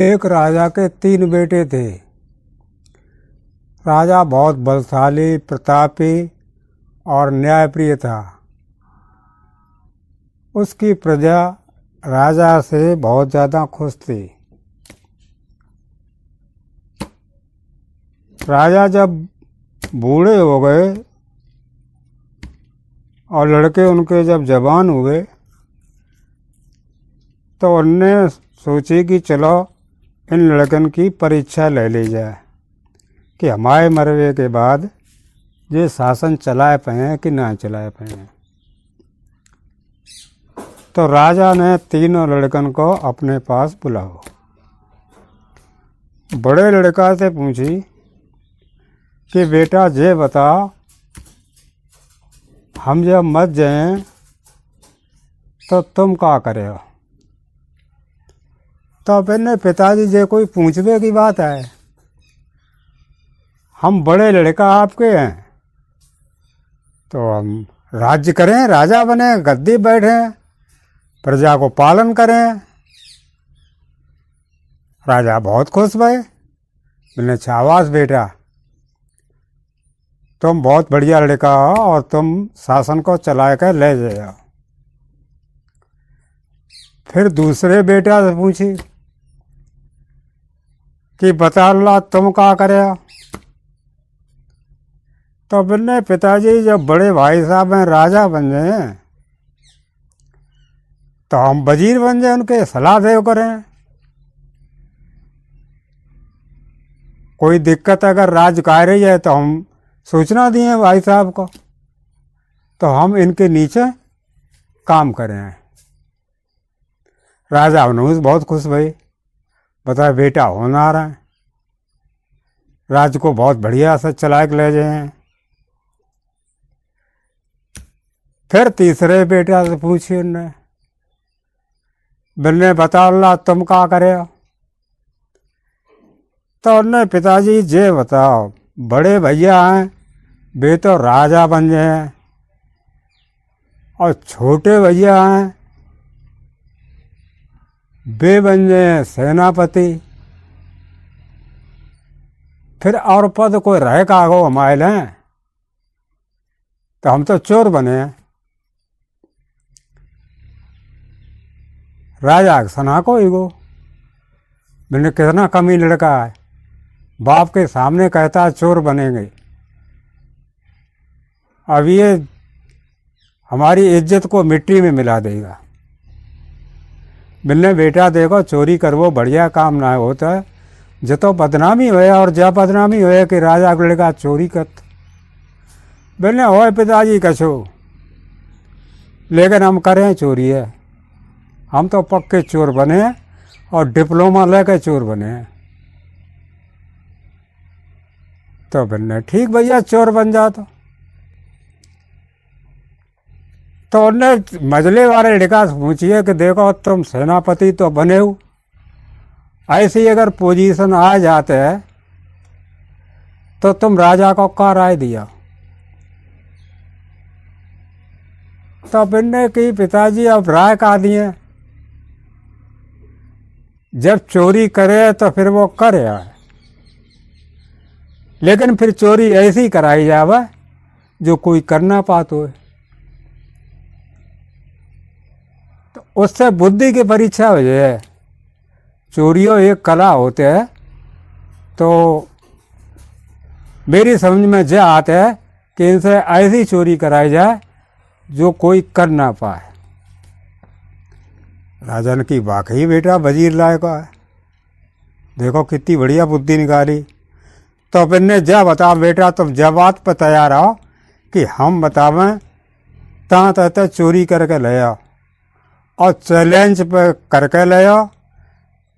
एक राजा के 3 बेटे थे। राजा बहुत बलशाली, प्रतापी और न्यायप्रिय था। उसकी प्रजा राजा से बहुत ज़्यादा खुश थी। राजा जब बूढ़े हो गए और लड़के उनके जब जवान हुए तो उनने सोची कि चलो इन लड़कन की परीक्षा ले ली जाए कि हमारे मरने के बाद ये शासन चलाए पाए कि ना चलाए पाए। तो राजा ने तीनों लड़कन को अपने पास बुलाओ। बड़े लड़का से पूछी कि बेटा ये बता, हम जब मर जाएं तो तुम क्या करे हो? तो अपने पिताजी जे कोई पूछने की बात है, हम बड़े लड़का आपके हैं तो हम राज्य करें, राजा बने, गद्दी बैठे, प्रजा को पालन करें। राजा बहुत खुश भये। मैंने शाबाश बेटा, तुम बहुत बढ़िया लड़का हो और तुम शासन को चला कर ले जाओ। फिर दूसरे बेटा से पूछी कि बता अल्लाह तुम क्या करे हो? तो मैंने पिताजी जब बड़े भाई साहब हैं राजा बन जाए तो हम वजीर बन जाए, उनके सलाह देव करें। कोई दिक्कत अगर राज का रही है तो हम सूचना दिए भाई साहब को, तो हम इनके नीचे काम करें। राजा हनुस बहुत खुश भई। बताए बेटा होना रहा है, राज्य को बहुत बढ़िया से चला के ले जाए। फिर तीसरे बेटा से पूछी उनने, बिल्ले बता अल्लाह तुम क्या करे हो? तो उनने पिताजी जे बताओ, बड़े भैया हैं वे तो राजा बन जाए और छोटे भैया हैं वे बन जाए सेनापति। फिर और पद कोई रहे का हो हमारे लिए, तो हम तो चोर बने। राजा सना को ही गो, मैंने कितना कमी लड़का है, बाप के सामने कहता है चोर बनेंगे। अब ये हमारी इज्जत को मिट्टी में मिला देगा। मिलने बेटा देखो, चोरी करवो बढ़िया काम ना होता है, जो तो बदनामी होए और जब बदनामी होए कि राजा लड़का चोरी करता। बोले होए पिताजी कछो, लेकिन हम करें चोरी है, हम तो पक्के चोर बने और डिप्लोमा लेकर चोर बने। तो बोले ठीक भैया चोर बन जा। तो उन्हें मजले वाले लड़का से पूछिए कि देखो तुम सेनापति तो बने हो, ऐसी अगर पोजीशन आ जाते है तो तुम राजा को क्या राय दिया? तो बिन्ने की पिताजी अब राय का दिए, जब चोरी करे तो फिर वो करे, लेकिन फिर चोरी ऐसी कराई जावे जो कोई कर ना पातो है। तो उससे बुद्धि की परीक्षा हो जाए। चोरियों एक कला होते है, तो मेरी समझ में यह आता है कि इनसे ऐसी चोरी कराई जाए जो कोई कर ना पाए। राजन की वाकई बेटा वजीर लायक है, देखो कितनी बढ़िया बुद्धि निकाली। तो फिर ने जा बता बेटा तुम जवाब पर तैयार आओ कि हम बतावें ता तय चोरी करके ले आओ और चैलेंज पे करके ले आओ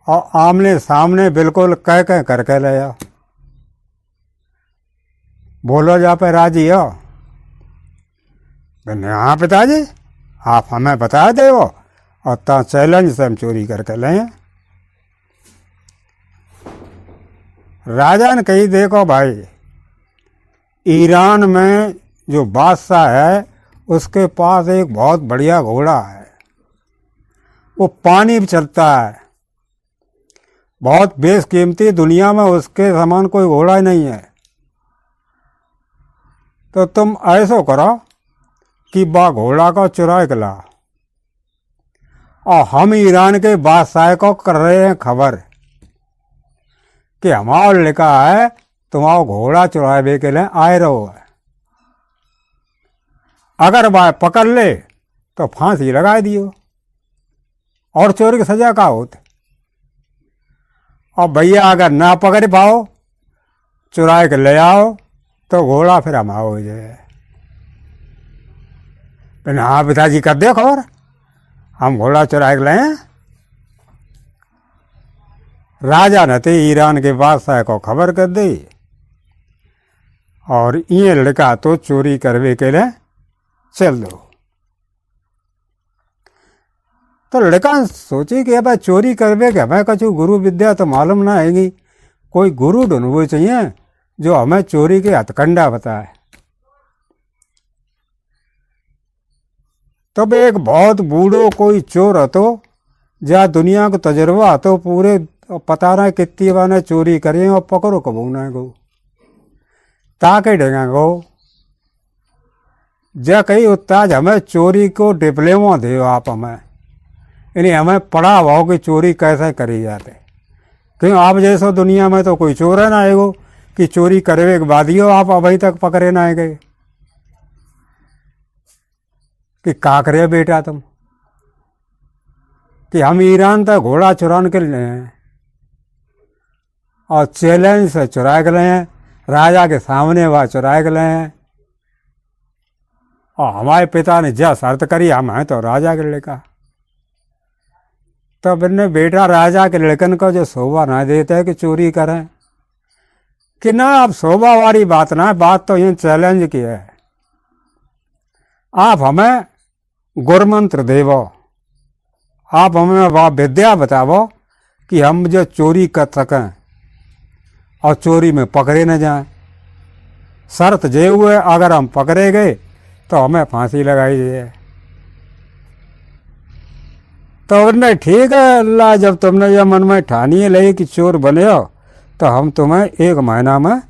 और आमने सामने बिल्कुल कह करके ले आओ। बोलो जा पे राजी हो? मैंने हाँ पिताजी, आप हमें बता दे वो और ता चैलेंज से हम चोरी करके लें। राजा ने कही देखो भाई, ईरान में जो बादशाह है उसके पास एक बहुत बढ़िया घोड़ा है, वो पानी भी चलता है, बहुत बेशकीमती, दुनिया में उसके समान कोई घोड़ा ही नहीं है। तो तुम ऐसो करो कि बा घोड़ा को चुरा के लाओ, और हम ईरान के बादशाह को कर रहे हैं खबर कि हमारा लिखा है तुम्हारा घोड़ा चुरावे के लिए आए रहो है। अगर वह पकड़ ले तो फांसी लगा दियो, और चोरी की सजा का होती। और भैया अगर ना पकड़ पाओ, चुरा के ले आओ, तो घोड़ा फिर हमारा हो जाए। हाँ पिताजी कर दे खबर, हम घोड़ा चुरा के लाए। राजा ने तो ईरान के बादशाह को खबर कर दी, और ये लड़का तो चोरी करवे के लिए चल दो। तो लड़का सोचे कि अब चोरी करवे के हमें कछु गुरु विद्या तो मालूम ना आएगी, कोई गुरु ढूंढवो चाहिए जो हमें चोरी के हथकंडा बताए। तब एक बहुत बूढ़ो कोई चोर हतो, जहाँ दुनिया को तजर्बा हतो पूरे, पता ना कितनी बार ने चोरी करी और पकड़ो कबू ना गो, ताके डेगा गो जा कही उत्ताज हमें चोरी को डिप्लोमा दे आप हमें, यानी हमें पढ़ा हुआ कि चोरी कैसे करी जाते। क्यों आप जैसो दुनिया में तो कोई चोर है ना आएगो कि चोरी करवे के बाद ही आप अभी तक पकड़े ना आए गए कि का करे बेटा तुम, कि हम ईरान तक घोड़ा चुरान के लिए हैं, और चैलेंज से चुरा के लिए हैं, राजा के सामने वह चुरा के लिए हैं, और हमारे पिता ने जब शर्त करी हम हैं तो राजा के लड़का। तब इन्हें बेटा राजा के लड़कन को जो शोभा ना देते है कि चोरी करें, कि ना अब शोभा वाली बात ना है, बात तो ये चैलेंज की है। आप हमें गुरमंत्र देवो, आप हमें वह विद्या बतावो कि हम जो चोरी कर सकें और चोरी में पकड़े न जाएं। शर्त जे हुए अगर हम पकड़े गए तो हमें फांसी लगाई जाए। तो उन्हें ठीक है अल्लाह, जब तुमने यह मन में ठानी ले कि चोर बने हो तो हम तुम्हें 1 महीना में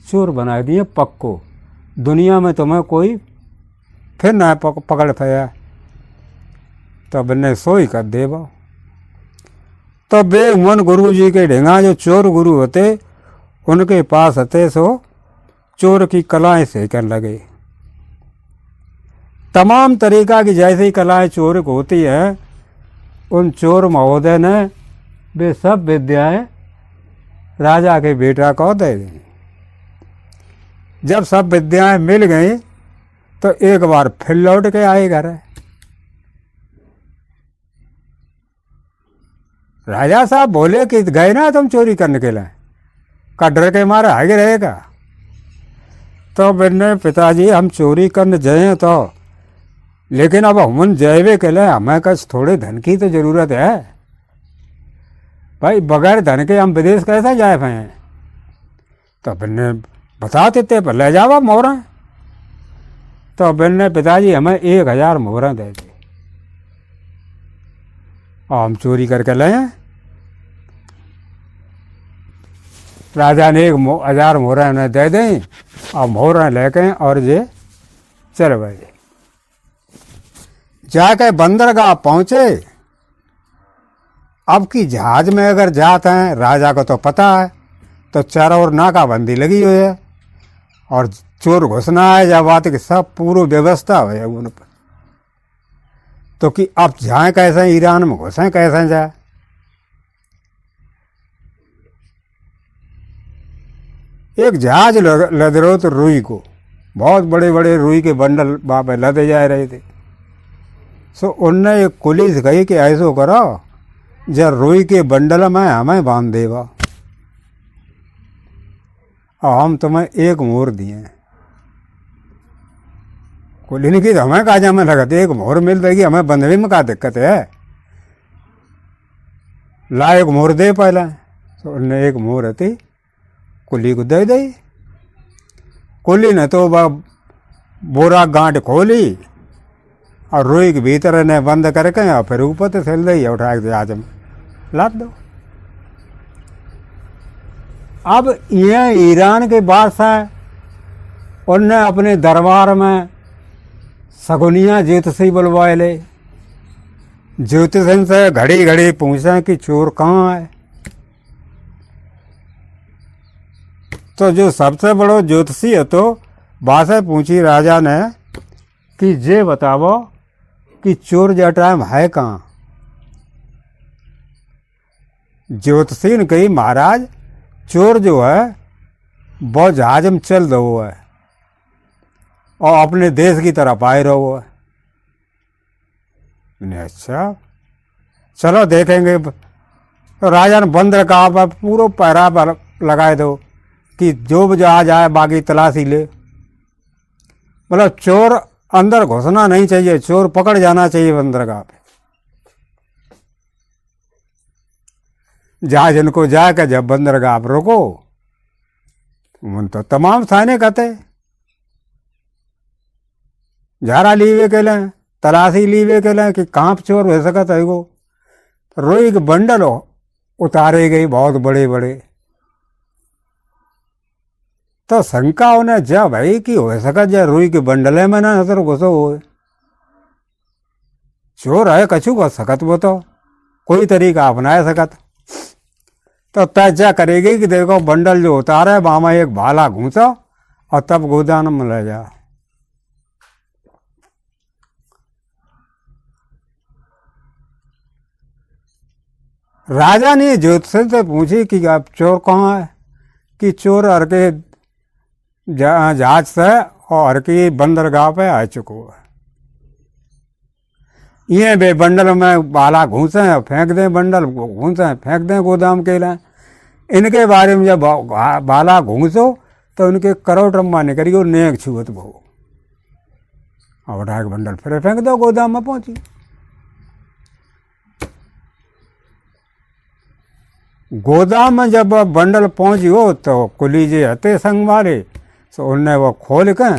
चोर बना दिए पक्को, दुनिया में तुम्हें कोई फिर ना पकड़ पाया। तब इन्हें सोई कर देवा। तो बेमन गुरु जी के ढेंगा जो चोर गुरु होते उनके पास हते सो चोर की कलाएं सीखने लगे। तमाम तरीका की जैसी कलाएं चोर को होती है, उन चोर महोदय ने वे सब विद्याएं राजा के बेटा को दे दी। जब सब विद्याएं मिल गई तो एक बार फिर लौट के आए घर। राजा साहब बोले कि गए ना तुम चोरी करने के लिए, का डर के मारे आगे रहेगा। तो मैंने पिताजी हम चोरी करने जाए तो, लेकिन अब हम जावे के लिए हमें कछ थोड़े धन की तो जरूरत है भाई, बगैर धन के हम विदेश कैसे जाए पाए। तो मैंने बता देते पर ले जावा मोहरा। तो मैंने पिताजी हमें 1000 मोहरा दे दी और हम चोरी करके लाए। राजा ने 1000 मोहरा उन्हें दे दें और मोहरा लेके और जे चल भाई। जाके बंदरगाह पहुंचे। अब की जहाज में अगर जाते हैं, राजा को तो पता है, तो चारों ओर नाकाबंदी लगी हुई है और चोर घुसना है जब बात की सब पूरी व्यवस्था है उन पर। तो कि अब जाए कैसे, ईरान में घुसे कैसे जाए। एक जहाज लद रहे तो रुई को, बहुत बड़े बड़े रुई के बंडल वहाँ पे लदे जा रहे थे। सो उनने एक पुलिस कही कि ऐसो करो जब रुई के बंडल में हमें बांध देगा और हम तुम्हें 1 मोहर दिए। पुलिस ने की हमें कहा हमें लगता 1 मोहर मिल जाएगी, हमें बंधवे में क्या दिक्कत है, ला 1 मोहर दे पहले। तो उन्हें 1 मोहर थी कुली को दे दी। कुली ने तो बोरा गांठ खोली और रुई के भीतर ने बंद करके और फिर ऊपर तो फैल दी, उठा के जहाज में लाद दो। अब ये ईरान के बादशाह उनने अपने दरबार में सगुनिया ज्योतिषी बुलवाए ले। ज्योतिषी से घड़ी घड़ी पूछे कि चोर कहाँ है। तो जो सबसे बड़ो ज्योतिषी है तो बादशाह पूछी राजा ने कि जे बतावो कि चोर जा टाइम है कहाँ। ज्योतिषी ने कही महाराज चोर जो है वो जहाज में चल रहो है और अपने देश की तरफ आए रहो है। अच्छा चलो देखेंगे। तो राजा ने बंदर कहा पूरा पहरा लगाए दो कि जो भी जहाज आए बाकी तलाशी ले। मतलब चोर अंदर घुसना नहीं चाहिए, चोर पकड़ जाना चाहिए बंदरगाह पे। जहाज इनको जाकर जब बंदरगाह पर रोको उन तो तमाम थाने कहते झारा लीवे के लें, तलाशी लीवे के लें कि कहाँ पे चोर हो सकता है। वो रोई के बंडल उतारे गई बहुत बड़े बड़े। तो शंका उन्हें जा भाई कि हो सका जा रुई के बंडले में ना नजर घुसो हो। चोर है कछु घुस सकत वो तो कोई तरीका अपनाए सकत। तो तय करेगी कि देखो बंडल जो उतारा है वहां एक भाला घूसा और तब गोदाम में ले जा। राजा ने ज्योतिष से पूछी कि आप चोर कहाँ है। कि चोर हर के जहाज से और हर की बंदरगाह पे आ चुको है। ये बे बंडल में बाला घूसे फेंक दें, बंडल घूसे फेंक दें गोदाम के लिए। इनके बारे में जब बाला घूसो तो इनके करोड़ रम्मा निकली और नेक छुअत बहु और उठा के बंडल फिर फेंक दो गोदाम में पहुंची। गोदाम में जब बंडल पहुंची हो तो कुली जे हते संग मारे तो उनने वो खोल के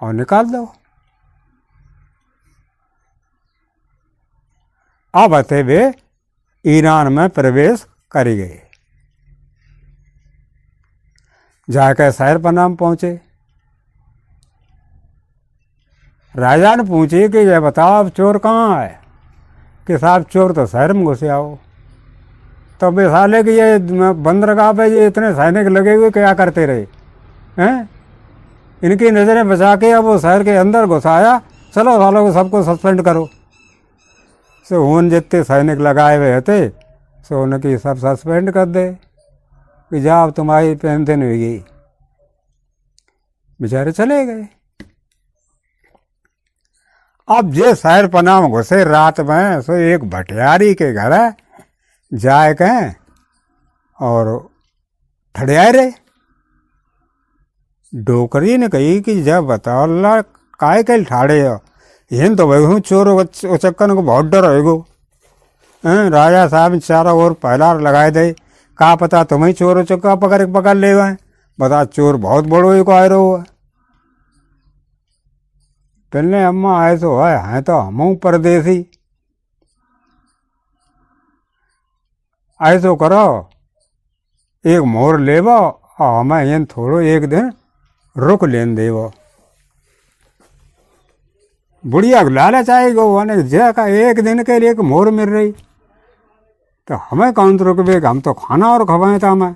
और निकाल दो। अब हते वे ईरान में प्रवेश करी गए। जाकर शहर पर नाम पहुंचे। राजा ने पूछे कि ये बताओ अब चोर कहाँ है। कि साहब चोर तो शहर में घुसे आओ। तो बे साले कि ये बंदरगाह पे ये इतने सैनिक लगे हुए क्या करते रहे हैं। इनकी नज़रें बचा के अब वो शहर के अंदर घुसाया। चलो सालों को सबको सस्पेंड करो। सो उन जितने सैनिक लगाए हुए थे सो उनकी सब सस्पेंड कर दे कि जाओ तुम्हारी पेंशन हुई गई। बेचारे चले गए। अब जे शहर पनाम घुसे रात में सो एक भटियारी के घर है जाए के और ठड़ियाए रहे। डोकरी ने कही कि जब बताओ अल्लाह काय के ठाड़े हो इन तो भाई चोर उचक्कन को बहुत डर होगो। राजा साहब चारों ओर पहलार लगाए दे का पता तुम्हें चोर उचक्का पकड़ ले गए। बता चोर बहुत बड़ो ही को आए रहो है। पहले अम्मा आए तो है तो हम परदेसी। ऐसो करो एक मोर लेवो और हमें इन थोड़ो एक दिन रुक लेन देवो। बुढ़िया लालच आएगो जे का एक दिन के लिए एक मोर मिल रही तो हमें कौन रुकबे। हम तो खाना और खवाए था हमें।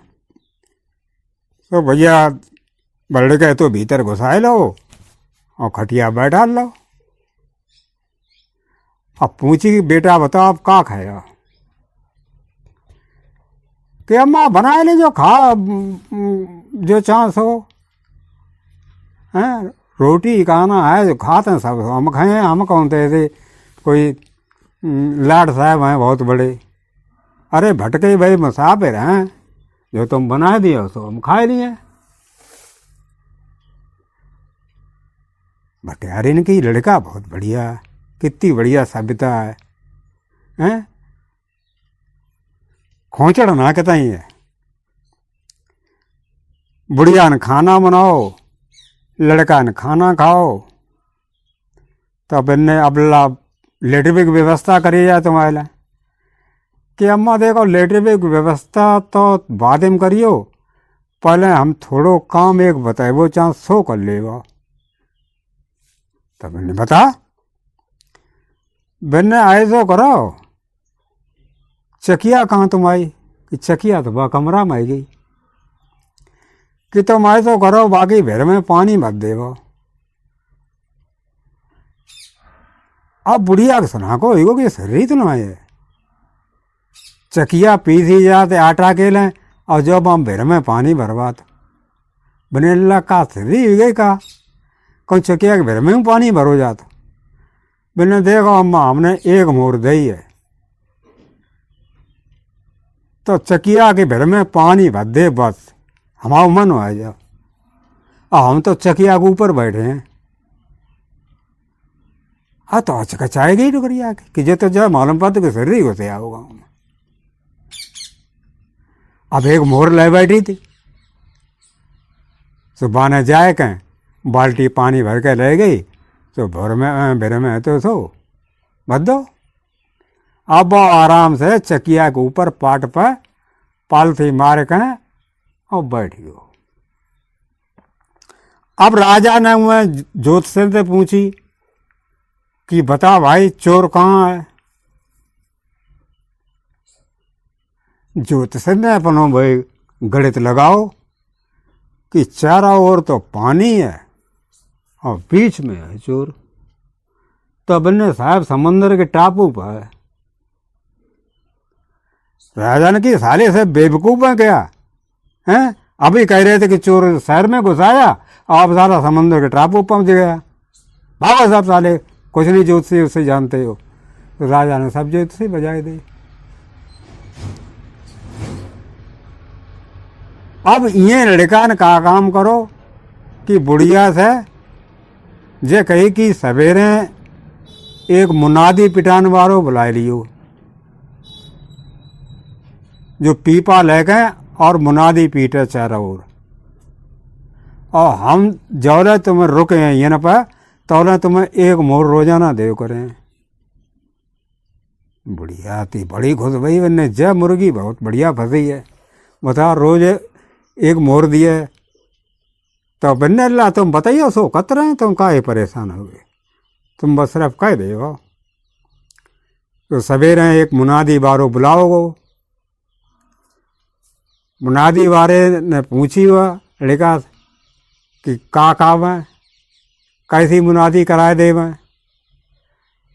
तो भैया बल्ले के तो भीतर घुसाए लो और खटिया बैठा लो। अब पूछी कि बेटा बताओ आप का खाएगा। कि अम्मा बनाए ले जो खा जो चांस हो हैं। रोटी खाना है जो खाते हैं सब हम खाए। हम कौन थे कोई लाड साहब हैं बहुत बड़े। अरे भटके भाई मुसाफिर हैं जो तुम बना दिए तो हम खाए लिए। भटियारिन की लड़का बहुत बढ़िया कितनी बढ़िया सभ्यता है हैं। खोचड़ ना कहता ही है। बुढ़िया ने खाना बनाओ लड़का ने खाना खाओ। तब इनने अबला लेटरिन की व्यवस्था करी जाए तुम्हारे लिए। कि अम्मा देखो लेटरिन की व्यवस्था तो बाद में करियो पहले हम थोड़ो काम एक बताएबो चाहे सो कर लेबो। तब मैंने बता मैंने ऐसो करो चकिया कहाँ तुम आई कि चकिया तो वह कमरा में आई गई कि तुम ऐसो करो बाकी भर में पानी मत देवो। अब बुढ़िया के सुना को एगो कि शरीर न है चकिया पीसी जाते आटा के लें और जब हम भर में पानी भरवात बने अल्लाह का शरीर गई का कौन चकिया के भर में पानी भरो जाता। मैंने देखो अम्मा हमने एक मोर दई है तो चकिया के भर में पानी भर दे बस हमारा मन आ जाओ। और हम तो चकिया के ऊपर बैठे हैं तो अचकचाएगी ही टुकरिया के कि जो तो जो मालूम पा तो शरीर होते आओ गाँव में। अब एक मोर ले बैठी थी सुबह ने जाए कहें बाल्टी पानी भर के ले गई तो भर में तो सो मत दो। अब वो आराम से चकिया के ऊपर पाट पर पालथी मार के और बैठ गयो। अब राजा ने मैं ज्योतिष से पूछी कि बता भाई चोर कहाँ है। ज्योतिष ने अपनो भाई गणित लगाओ कि चारों ओर तो पानी है और बीच में है चोर। तो बन्ने साहब समंदर के टापू पर है। राजा ने की साले से बेवकूफ है क्या हैं। अभी कह रहे थे कि चोर शहर में घुसाया आप सारा समंदर के टापू पहुंच गया। भागो सब साले कुछ नहीं ज्योतिषी उससे जानते हो। तो राजा ने सब ज्योतिषी बजाए दी। अब ये लड़का ने का काम करो कि बुढ़िया से जे कही कि सवेरे एक मुनादी पिटान वालों बुलाए लियो जो पीपा लेके और मुनादी पीटे चारों ओर। और हम जौले तुम्हें रुके हैं ये न पर तौले तुम्हें एक मोर रोजाना देव करें। बुढ़िया थी बड़ी खुश भई मैंने जय मुर्गी बहुत बढ़िया फंसी है बता रोज एक मोर दिए। तो बन्ने अल्लाह तुम बताइए सो कत रहे तुम काहे परेशान हो गए तुम बस सिर्फ कह देगा। तो सवेरे एक मुनादी बारो बुलाओगो। मुनादी वारे ने पूछी वह लड़का कि का काम है कैसी मुनादी कराए दे मैं।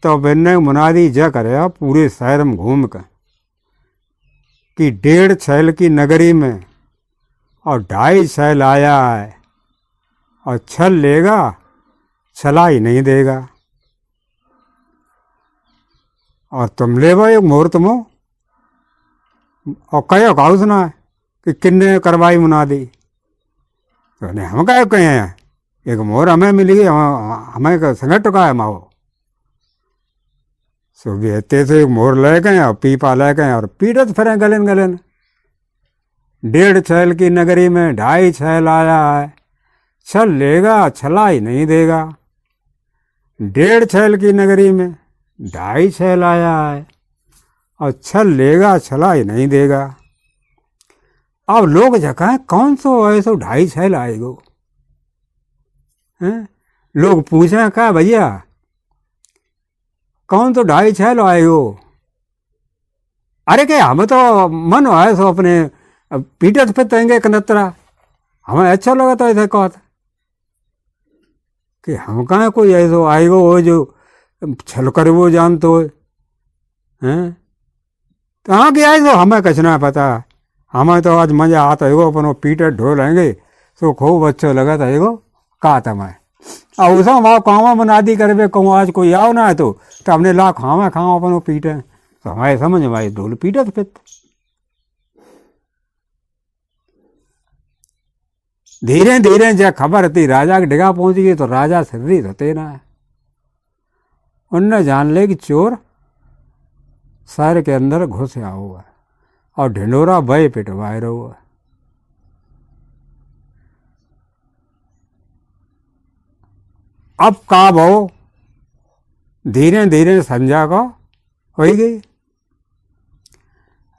तो मैंने मुनादी ज करे पूरे शहर में घूम कर कि 1.5 छैल की नगरी में और 2.5 छैल आया है और छल लेगा छला ही नहीं देगा। और तुम ले भाई मोर तुमो और कहो काउ सुना है कि किन्ने करवाई मुनादी। तो नहीं हम कहे कहे हैं एक मोर हमें मिली हमें संगठ का है माओ। सो बेहते से एक मोर ले गए और पीपा ले गए और पीटत फिर गलन गलन। 1.5 छैल की नगरी में 2.5 छैल आया है छल लेगा छला ही नहीं देगा। 1.5 छैल की नगरी में 2.5 छैल आया है और छल लेगा छला ही नहीं देगा। अब लोग जगह कौन सो ऐसो 2.5 छैल आएगो हैं। लोग पूछे क्या भैया कौन तो 2.5 छैल आएगो। अरे क्या हम तो मन है सो अपने पीटत पे तेंगे कनतरा हमें अच्छा लगा था ऐसे कहा था कि हम कहाँ कोई ऐसो आएगो हो जो छल कर वो जानते हो हैं। कहाँ के ऐसो हमें कुछ ना पता। हमें तो आज मजा आता है अपन पीटे ढो लेंगे तो खूब अच्छा लगा था एगो कहा था मैं। और उसा वहाँ कामा मुनादी करवे कहूँ आज कोई आओ ना है तो हमने ला खावा खाओ अपन पीटे तो हमारे समझ में आई ढोल पीटत फिर। धीरे धीरे जब खबर थी राजा की डिगा पहुंच गई तो राजा शरीर होते ना है। उनने जान ले कि चोर शहर के अंदर घुस आया हुआ है और ढिंडोरा भय पिटवाए रहो है। अब का भो धीरे धीरे संध्या को हो गई।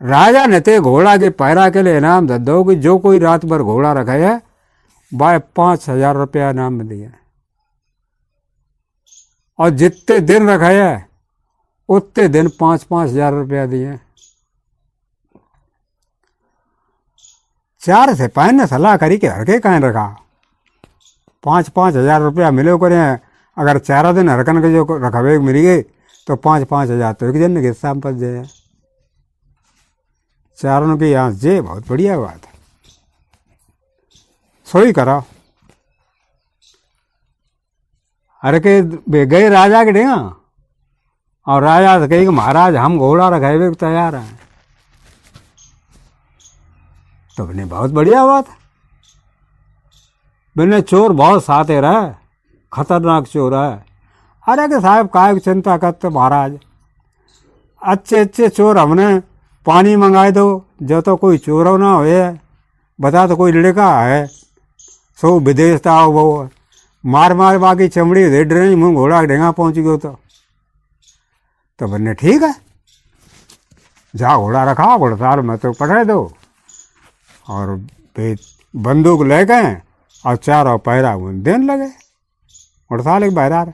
राजा ने ते घोड़ा के पैरा के लिए इनाम दे दो कि जो कोई रात भर घोड़ा रखे है बाय 5,000 रुपया इनाम में दिया, और जितने दिन रखे है उतने दिन 5,000 रुपया दिए। 4 सिपाही ने सलाह करी कि हरके कहीं रखा 5,000 रुपया मिले करें, अगर 4 दिन हरकन के जो रखवे मिल गए तो 5,000 तो एक जन के हिस्सा में पच जाए। चारों की यहाँ जे बहुत बढ़िया बात है, सोई करो। अरे के गए राजा के डेगा, और राजा से कही कि महाराज हम घोड़ा रखे तैयार हैं, तो बने बहुत बढ़िया बात है। मैंने चोर बहुत साथे रहे, खतरनाक चोर है। अरे के साहब काय चिंता करते महाराज, अच्छे अच्छे चोर हमने पानी मंगाए दो, जो तो कोई चोर ना होए, बता तो कोई लड़का है सो विदेश था वो मार मार बाकी चमड़ी दे डरे मुँह घोड़ा ढेंगा पहुंच गयो। तो बनने ठीक है, जा घोड़ा रखा घोड़साल में तो पकड़े दो, और बंदूक ले गए और चारों पैरा देने लगे घोड़साल एक बहरार।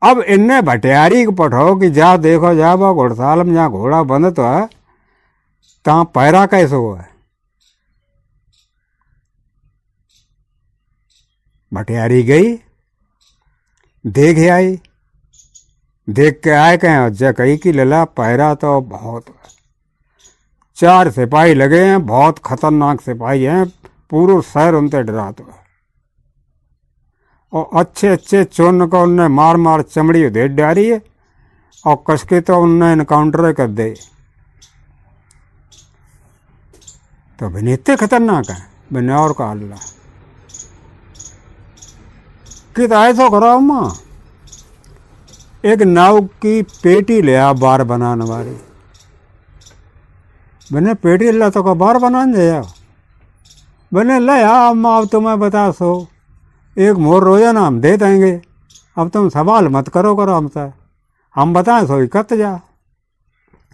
अब इनने भटियारी को पठो कि जा देखो जा वो घोड़साल में जहाँ घोड़ा बंद तो है तहाँ पैरा कैसे हुआ है। भटियारी गई, देख आई, देख के आए कहें जकई की लला पैरा तो बहुत है, 4 सिपाही लगे हैं, बहुत खतरनाक सिपाही हैं, पूरा शहर उनसे डराता है, और अच्छे अच्छे चोन को उनने मार मार चमड़ी दे डारी है, और कसके तो उनने इनकाउंटर कर दे। तो बिन इतने खतरनाक है बिन और का अल्लाह कि तो ऐसा करो माँ, एक नाव की पेटी ले आ बार बनाने वाली, मैंने पेटी ला तो का बार बनाने दे, मैंने ले अम्मा अब तुम्हें बता सो एक मोर रोजाना हम दे देंगे, अब तुम सवाल मत करो हमसे, हम बताएं सो कत जा।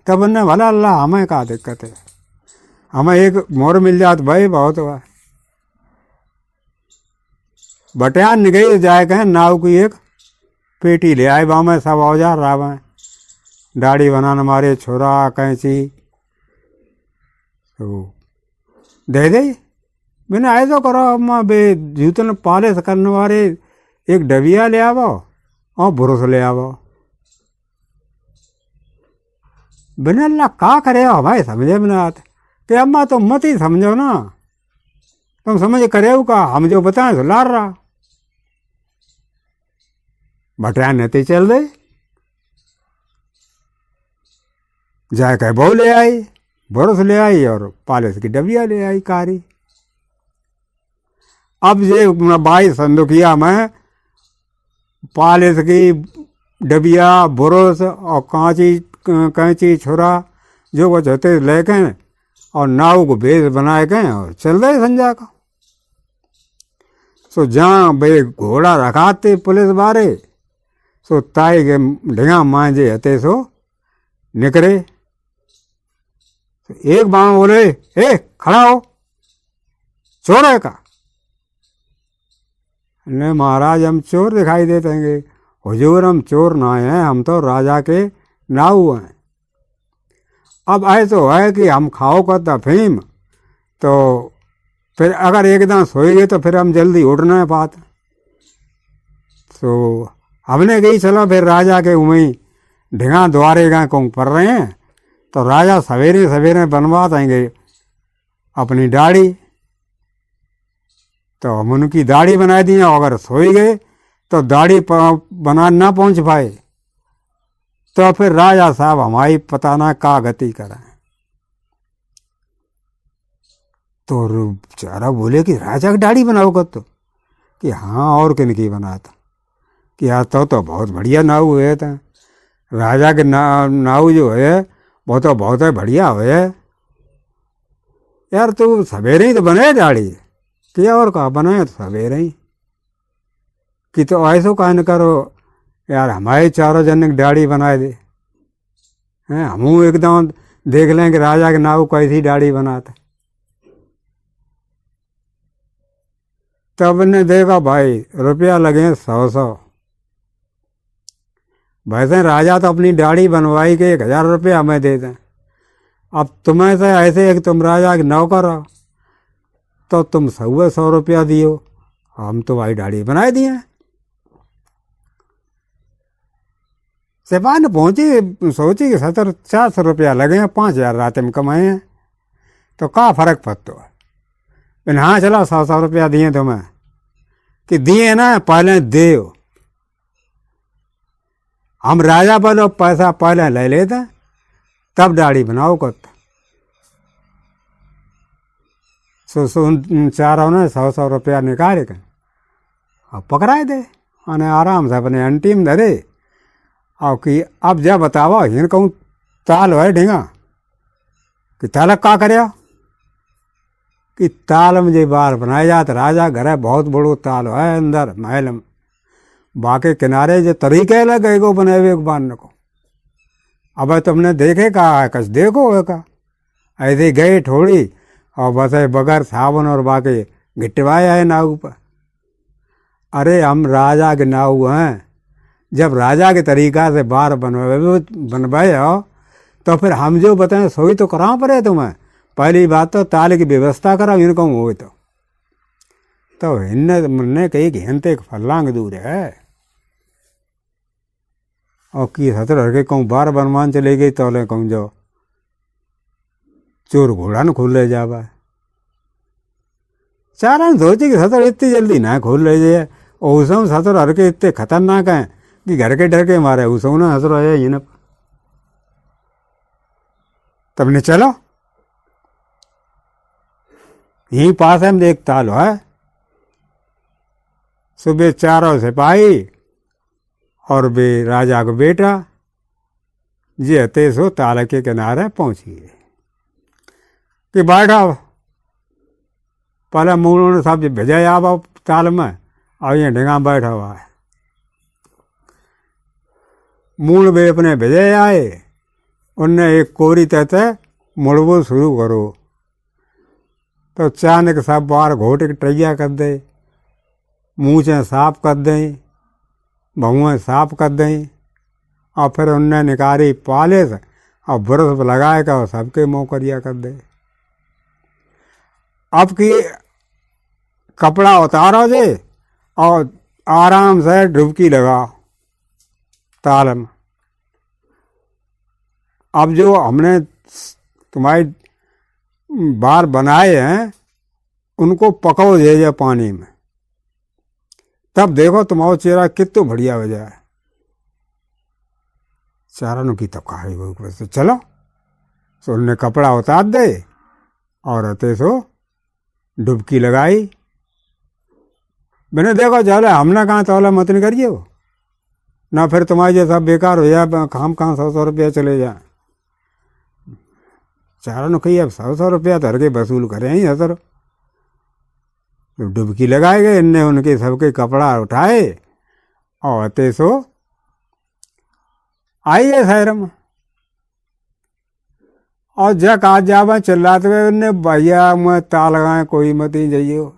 तब ने भला अल्लाह हमें क्या दिक्कत है, हमें एक मोर मिल जात भाई बहुत हुआ। बटियान निकल जाए कहें नाव की एक पेटी ले आए, वहाँ में सब औजार रहा, दाढ़ी बनाने मारे छोरा कैंची तो दे दे। मैंने ऐसा करो अम्मा बे जूतन पालिश करने वाले एक डबिया ले आवो और ब्रश ले आवो। बिना अल्लाह का करे हमारे समझे में ना आते कि अम्मा तुम मत ही समझो ना, तुम समझ करे का हम जो बताएं तो लार रहा। भटिया नेते चल दे जाए कह बो ले आई, ब्रश ले आई और पालिश की डबिया ले आई कारी। अब ये 22 संदुकिया में पालिश की डबिया ब्रश और कैंची छुरा जो वो होते लेके और नाव को भेज बनाए गए और चल रहे संजा का। सो जहाँ भाई घोड़ा रखाते पुलिस बारे सो ताई के ढिंगा मांझे हते सो निकले। एक बाण बोले ए खड़ा हो चोर है का? ने महाराज हम चोर दिखाई देते हैं। हुजूर हम चोर ना हैं, हम तो राजा के नाऊ हैं। अब ऐसा है कि हम खाओ करता फीम तो फिर अगर एकदम सोएंगे तो फिर हम जल्दी उठना है बात। तो हमने कही चलो फिर राजा के उमें ढिंगा द्वारे गए कौन पड़ रहे हैं तो राजा सवेरे सवेरे बनवा देंगे अपनी दाढ़ी। तो हम उनकी दाढ़ी बना दी, अगर सोई गए तो दाढ़ी बना ना पहुंच पाए तो फिर राजा साहब हमारी पता ना का गति करें। तो बेचारा बोले कि राजा की दाढ़ी बनाओ कर तो कि हाँ और किन की बनाता कि यार तो बहुत बढ़िया नाव हुए थे। राजा के नाव जो है वो तो बहुत है बढ़िया हुए यार। तू सवेरे ही तो बने दाढ़ी कि और कहा बनाए तो सवेरे ही कि तो ऐसा कहा न करो यार हमारे चारों जन की दाढ़ी बनाए दे। हैं। हमू एकदम देख लें कि राजा के नाव कैसी दाढ़ी बनाता। तब ने देखा भाई रुपया लगे 100 वैसे राजा तो अपनी दाढ़ी बनवाई के 1000 रुपया हमें दे दें। अब तुम्हें से ऐसे एक तुम राजा के नौकर हो तो तुम 100 रुपया दियो, हम तो भाई दाढ़ी बनाए दिए। सिपाही ने पहुंची सोची कि 400 रुपया लगे, 5000 रात में कमाए हैं तो क्या फर्क पड़ता है। हाँ चलो 100 रुपया दिए तुम्हें कि दिए ना पहले दे, हम राजा बोलो पैसा पहले ले लेते तब दाढ़ी बनाओ करते। चारों ने 100 रुपया निकाले के अब पकड़ाए दे और आराम से अपने अंतिम धरे। और कि अब जब बताओ हिन कहूँ ताल है ढींगा कि तालक का करे कि ताल में जो बार बनाए जाते राजा घर है बहुत बड़ो ताल है अंदर महल में, बाकी किनारे जो तरीके लगे गो बने हुए बांधने को। अब तुमने देखे कहा है कस देखो है का ऐसे गए थोड़ी और बस बगैर साबुन और बाकी गिटवाया है नाव पर। अरे हम राजा के नाव हैं, जब राजा के तरीका से बार बनवाए हो तो फिर हम जो बताएं सोई तो करा पड़े तुम्हें। पहली बात तो ताल की व्यवस्था करा इनको हो तो इनने कही कि हिंते एक फलांग दूर है और की सतर हर कहूँ बार बनवान चले गई तो ले कहूँ जो चोर घोड़ा न खोल ले जावा। चारा सोचे कि सतर इतनी जल्दी ना खोल ले जाए और उसमें सतर हर के इतने खतरनाक हैं कि घर के डर के मारे उसमें ना हसर आया ये न। तब ने चलो यहीं पास है एक ताल है, सुबह 4 सिपाही और बे राजा को बेटा जे हते सो ताल के किनारे पहुंचिए कि बैठा पहले मूल ने सब भेजा आओ ताल में और ये ढेंगा बैठा हुआ है। मूल बे अपने भेजे आए, उनने एक कोरी तहते मुड़बो शुरू करो तो अचानक सब बार घोटे के टैया कर दे, मूँछें साफ कर दें, भहुएँ साफ कर दें और फिर उनने निकारी पाले से और ब्रश लगाए का और सबके मुँह करिया कर दे। अब की कपड़ा उतारो जे और आराम से डुबकी लगाओ ताल में। अब जो हमने तुम्हारी बार बनाए हैं उनको पकाओ दे पानी में, तब देखो तुम्हारा चेहरा कितना बढ़िया हो जाए। चारों की तब कहा चलो सो उनने कपड़ा उतार दे और अते सो डुबकी लगाई। मैंने देखो चले हमने कहाँ तौला मत नहीं करिए हो ना, फिर तुम्हारी ये सब बेकार हो जाए, हम कहाँ 100 रुपया चले जाए। चारों ने कही अब 100 रुपया धर के वसूल करें ही हजर। तो डुबकी लगाए गए, इनने उनके सबके कपड़ा उठाए और अते सो आइए शहर में और जक आज जावा चिल्लाते हुए उनने भैया मैं ताल लगाए कोई मत ही जाइए।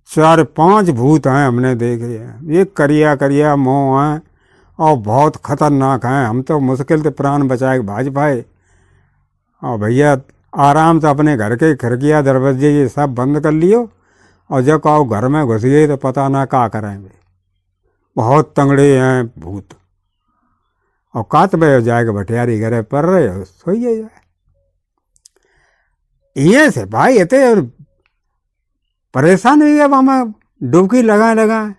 4-5 भूत हैं हमने देखे हैं, ये करिया करिया मोह हैं और बहुत खतरनाक हैं। हम तो मुश्किल से प्राण बचाए भाज पाए और भैया आराम से अपने घर के खिड़कियाँ दरवाजे ये सब बंद कर लियो और जब कहो घर में घुस गए तो पता ना क्या करेंगे। बहुत तंगड़े हैं भूत और कात बे जाएगा भटियारी घरे पर रहे हो सोइए जाए। ये से भाई इतने परेशान हुई अब हमें डुबकी लगाए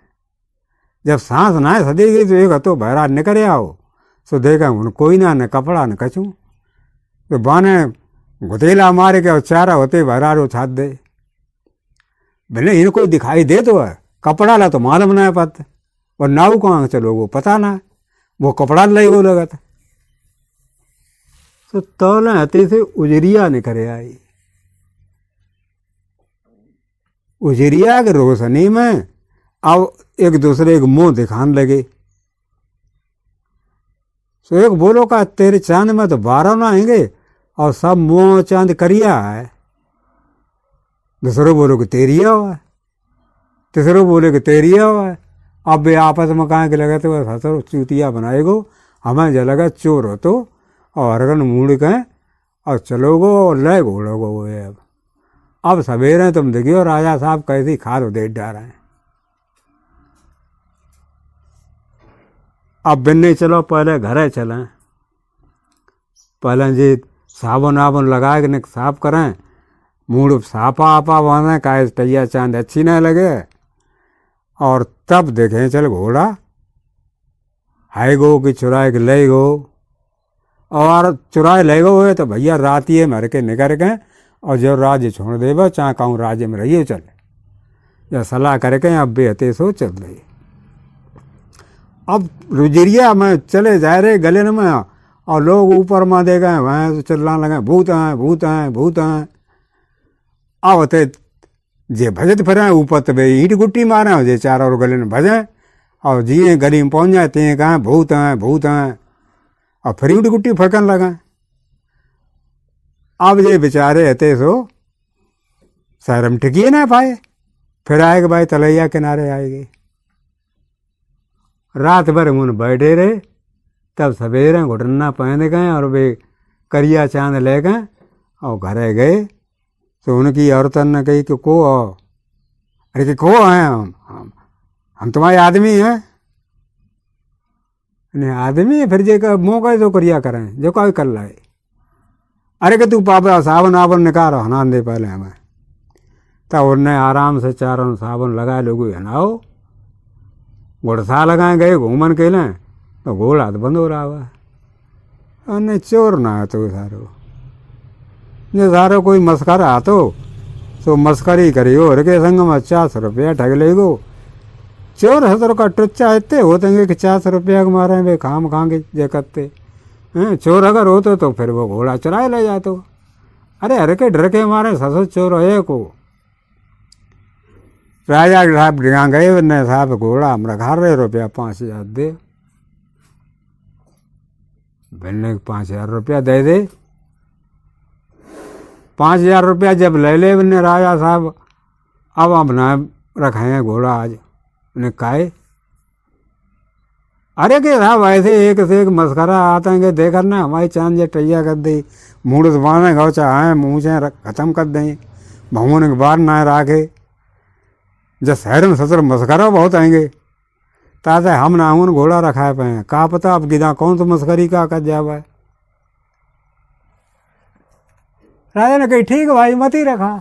जब सांस ना सदी गई तो एक हतो बहरा निकल आओ सो देखा उन कोई ना न कपड़ा न कछू तो बाने घुतेला मारे के और चारा होते बहरा छात दे भले इनको दिखाई दे तो है कपड़ा ला तो मालूम ना है पत और नाव कहाँ चलो वो पता ना वो कपड़ा लाई वो लगा था। तो तौला हते से उजरिया निकले आई, उजरिया के रोशनी में अब एक दूसरे को मुंह दिखाने लगे। सो एक बोलो का तेरे चांद में तो 12 ना आएंगे और सब मुँह चांद करिया है। दूसरो बोलो कि तेरिया हुआ है, तीसरो बोले कि तेरिया हुआ है। अब वे आपस में कहाँ के लगे तो हसर चूतिया बनाएगो, हमें जो लगा चोर हो तो और अरगन मूड कहें और चलोगो और ले घोड़ोगो वो है। अब सवेरे तुम देखियो राजा साहब कैसी खाद दे डाल रहे हैं। अब बिन्ने चलो पहले घरे चलें, पहले जी साबुन आबुन लगा के साफ करें, मूड साफा आपा बांधें, काहे टैया चांद अच्छी न लगे, और तब देखें चल घोड़ा है गो कि चुराए के ले गो। और चुराए ले गो है तो भैया रात ये मर के निकर के और जो राज्य छोड़ देव चाहे कहूँ राज्य में रहिए चले, या सलाह करके अब बेहते सो चल रही। अब रुजरिया में चले जा रहे गले में और लोग ऊपर में दे गए वहाँ तो चिल्लाने लगे भूत हैं भूत हैं भूत हैं। अब होते जे भजत फिर ऊपर तो भाई ईट गुट्टी मारे हो जे चार और गले में भजे और जिए गली में पहुँच जाए ते कहाँ भूत हैं भूत हैं और फिर ईट गुट्टी फड़कन लगा। अब ये बेचारे हते सो शर्म टिकिए ना पाए, फिर आएगा भाई तलैया किनारे आएगी। रात भर मुन बैठे रहे, तब सवेरे घुटना पहन गए और वे करिया चांद ले गए और घरे गए। तो उनकी औरतन ने कही कि को हो, अरे कि को हैं हम तुम्हारे आदमी हैं। नहीं आदमी है फिर जे का मुँह का तो करिया करें जो कोई कर लाए। अरे कि तू पापा साबुन आबुन निकाल हनान दे पहले हमें। तब उनने आराम से चारों साबुन लगाए लोग हनाओ, गुड़सा लगाए गए घूमन के लें तो घोड़ा तो बंद हो रहा हुआ। उन्हें चोर ना है तो सारो जो सारो कोई मस्करा तो मस्करी करियो और के संग में 50 रुपया ठग लेगो। चोर हजर का टुच्चा इतने होते कि 50 रुपया के मारे वे खाम खाएंगे जे करते हैं। चोर अगर होते तो फिर वो घोड़ा चुराए ले जाते। अरे हर के डर के मारे ससुर चोर है को राजा साहब यहाँ गए न साहब घोड़ा हमारा घर रहे रुपया 5000 दे। बिलने 5000 रुपया दे दे। 5000 रुपया जब ले ले ने राजा साहब अब अपना रखाए घोड़ा आज उन्हें काहे। अरे के साहब ऐसे एक से एक मस्करा आते हैं देखकर ना हमारी चांद ये टैया कर दी मूड बांधे गौ चाहे मुँह से खत्म कर दें भगवान के बार ना राखे। जब शहर में ससुर मस्करा बहुत आएंगे ताते हम ना उन घोड़ा रखाए पाए का पता अब गिदा कौन सा मस्करी का कर जावा। राजा ने कही ठीक भाई मत ही रखा।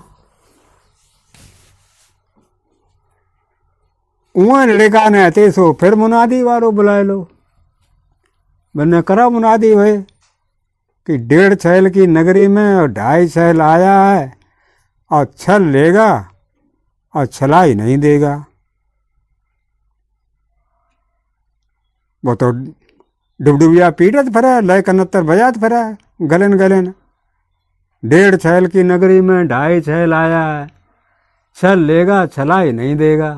उन लड़का ने ते सो फिर मुनादी वालो बुलाए लो। मैंने करा मुनादी भाई कि 1.5 छैल की नगरी में और 2.5 छैल आया है और छल लेगा और छलाई नहीं देगा। वो तो डुबडुबिया पीटत फिरा लय 69 बजात फिरा गलन गलन। 1.5 छैल की नगरी में 2.5 छैल आया है, छल लेगा छलाई नहीं देगा।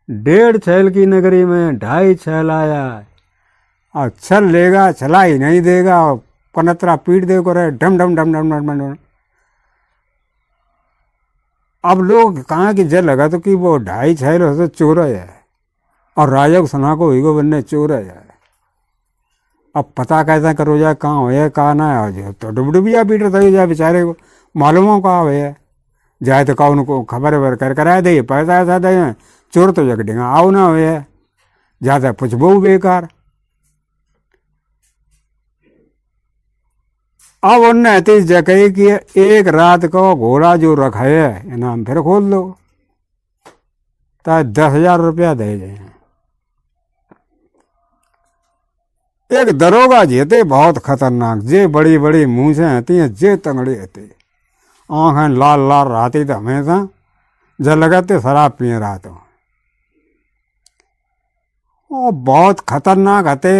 1.5 छैल की नगरी में 2.5 छैल आया है और छल लेगा छलाई नहीं देगा। और कनतरा पीट दे को रहे डम डम डम डम डम डम। अब लोग कहाँ की जल लगा तो कि वो 2.5 छैल हो तो चोर है और राजा को सुना को ही बनने चोर है। अब पता कैसा करो जाए कहाँ हो कहाँ ना है तो डुबडुबिया पीट रहा जाए बेचारे को मालूम हो कहाँ हो जाए तो कहा उनको खबर वर कर कराए दे पैसा ऐसा दे चोर तो जग देगा आओ ना हो जाता पूछबो बेकार। अब उनने तीस जगह कि एक रात को घोड़ा जो रखा है इनाम फिर खोल दो तो 10,000 रुपया दे जाए। एक दरोगा जेते बहुत खतरनाक जे बड़ी बड़ी मूछें आती हैं जे तंगड़ी आती आँखें लाल लाल रहती तो हमेशा जब लगाते शराब पिए रहा तो वो बहुत खतरनाक आते